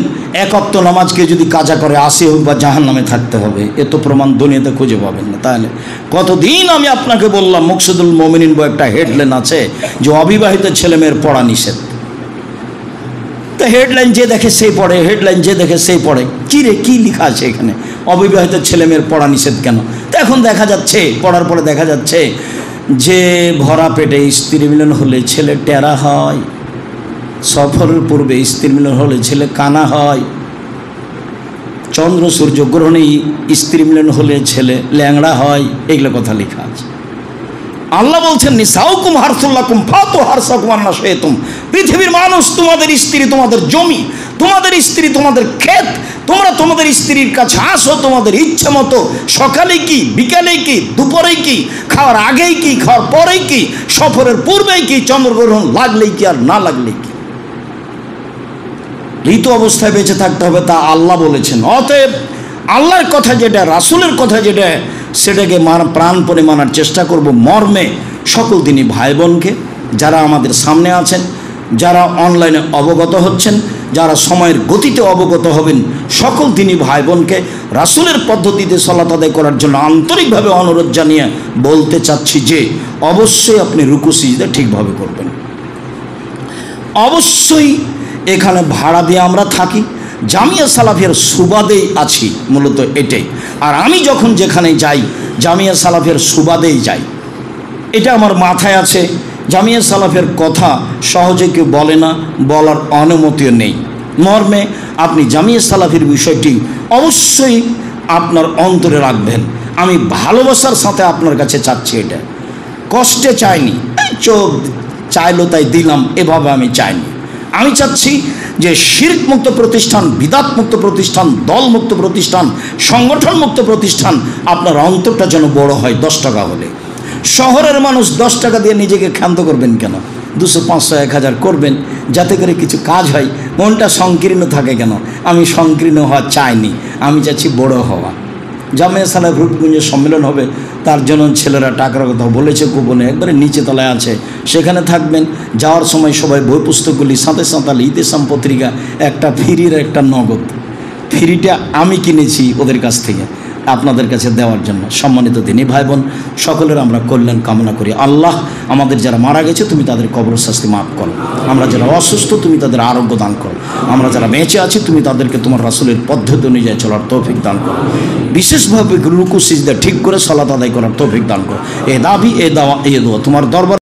এক ওয়াক্ত নামাজকে যদি কাজা করে 80 হোক বা জাহান্নামে থাকতে হবে, এ তো প্রমাণ দুনিয়াতে খুঁজে পাবেন না। তাহলে কতদিন আমি আপনাকে বললাম মুকসিদুল মুমিনিন বই একটা হেডলাইন আছে যে অবিবাহিত ছেলেমেয়ের পড়া নিষেধ। তো হেডলাইন যে দেখে সেই পড়ে, হেডলাইন যে দেখে সেই পড়ে। কী রে, কী লেখা আছে এখানে? অবিবাহিত ছেলেমেয়ের পড়া নিষেধ কেন? তো এখন দেখা যাচ্ছে, পড়ার পরে দেখা যাচ্ছে যে ভরা পেটে স্ত্রী মিলন হলে ছেলে টেরা হয়, সফরের পূর্বে স্ত্রী মিলন হলে ছেলে কানা হয়, চন্দ্র সূর্য গ্রহণে স্ত্রী মিলন হলে ছেলে ল্যাংড়া হয়, এগুলো কথা লেখা আছে। আল্লাহ বলছেন নিসাউকুম হারসুল্লাকুম ফাতু হারসাকুম আন্না শাইতুম। পৃথিবীর মানুষ তোমাদের স্ত্রী তোমাদের জমি, তোমাদের স্ত্রী তোমাদের ক্ষেত। তোমরা তোমাদের স্ত্রীর কাছে আসো তোমাদের ইচ্ছা মতো, সকালে কি, বিকালে কি, দুপুরে কি, খাওয়ার আগেই কি, খাওয়ার পরেই কি, সফরের পূর্বেই কি, চন্দ্রগ্রহণ লাগলেই কি আর না লাগলেই কি। ঋতু অবস্থায় বেঁচে থাকতে হবে, তা আল্লাহ বলেছেন। অতএব আল্লাহর কথা যেটা, রাসূলের কথা যেটা, সেটাকে প্রাণপণে মানার চেষ্টা করব। মর্মে সকল দিনই ভাই বোনকে, যারা আমাদের সামনে আছেন, যারা অনলাইনে অবগত হচ্ছেন, যারা সময়ের গতিতে অবগত হবেন, সকল দিনই ভাই বোনকে রাসূলের পদ্ধতিতে সালাত আদায় করার জন্য আন্তরিকভাবে অনুরোধ জানিয়ে বলতে চাচ্ছি যে অবশ্যই আপনি রুকু সিজদা ঠিকভাবে করবেন। অবশ্যই এখানে ভাড়া দিয়ে আমরা থাকি, জামিয়া সালাফিয়ার সুবাদেই আছি, মূলত এটাই। আর আমি যখন যেখানে যাই জামিয়া সালাফিয়ার সুবাদেই যাই, এটা আমার মাথায় আছে। জামিয়া সালাফিয়ার কথা সহজে কেউ বলে না, বলার অনুমতিও নেই। মর্মে আপনি জামিয়া সালাফির বিষয়টি অবশ্যই আপনার অন্তরে রাখবেন। আমি ভালোবাসার সাথে আপনার কাছে চাচ্ছি, এটা কষ্টে চাইনি, চোখ চাইলো তাই দিলাম, এভাবে আমি চাইনি। আমি চাচ্ছি যে শিরক মুক্ত প্রতিষ্ঠান, বিদাত মুক্ত প্রতিষ্ঠান, দল মুক্ত প্রতিষ্ঠান, সংগঠন মুক্ত প্রতিষ্ঠান, আপনার অন্তরটা যেন বড় হয়। 10 টাকা হলে শহরের মানুষ 10 টাকা দিয়ে নিজেকে ক্ষান্ত করবেন কেন? 200, 500, 1000 করবেন, যাতে করে কিছু কাজ হয়, মনটা সংকীর্ণ থাকে কেন? আমি সংকীর্ণ হওয়া চাইনি, আমি চাচ্ছি বড় হওয়া। জামিয়া সালাফ রূপগঞ্জের সম্মেলন হবে, তার জন্য ছেলেরা টাকার কথা বলেছে, গোপনে একবারে নিচে তলায় আছে, সেখানে থাকবেন। যাওয়ার সময় সবাই বই পুস্তকগুলি সাথে সাঁতাল ইতিসাম পত্রিকা, একটা ফ্রির একটা নগদ। ফ্রিটা আমি কিনেছি ওদের কাছ থেকে আপনাদের কাছে দেওয়ার জন্য। সম্মানিত দিনী ভাই বোন সকলের আমরা কল্যাণ কামনা করি। আল্লাহ আমাদের যারা মারা গেছে তুমি তাদের কবর শাস্তি মাফ করো, আমরা যারা অসুস্থ তুমি তাদের আরোগ্য দান করো, আমরা যারা বেঁচে আছি তুমি তাদেরকে তোমার রাসূলের পদ্ধতি অনুযায়ী চলার তৌফিক দান করো, বিশেষভাবে রুকু সিজদা ঠিক করে সালাত আদায় করার তৌফিক দান করো। এ দাবি, এ দাওয়া, এ দোয়া তোমার দরবার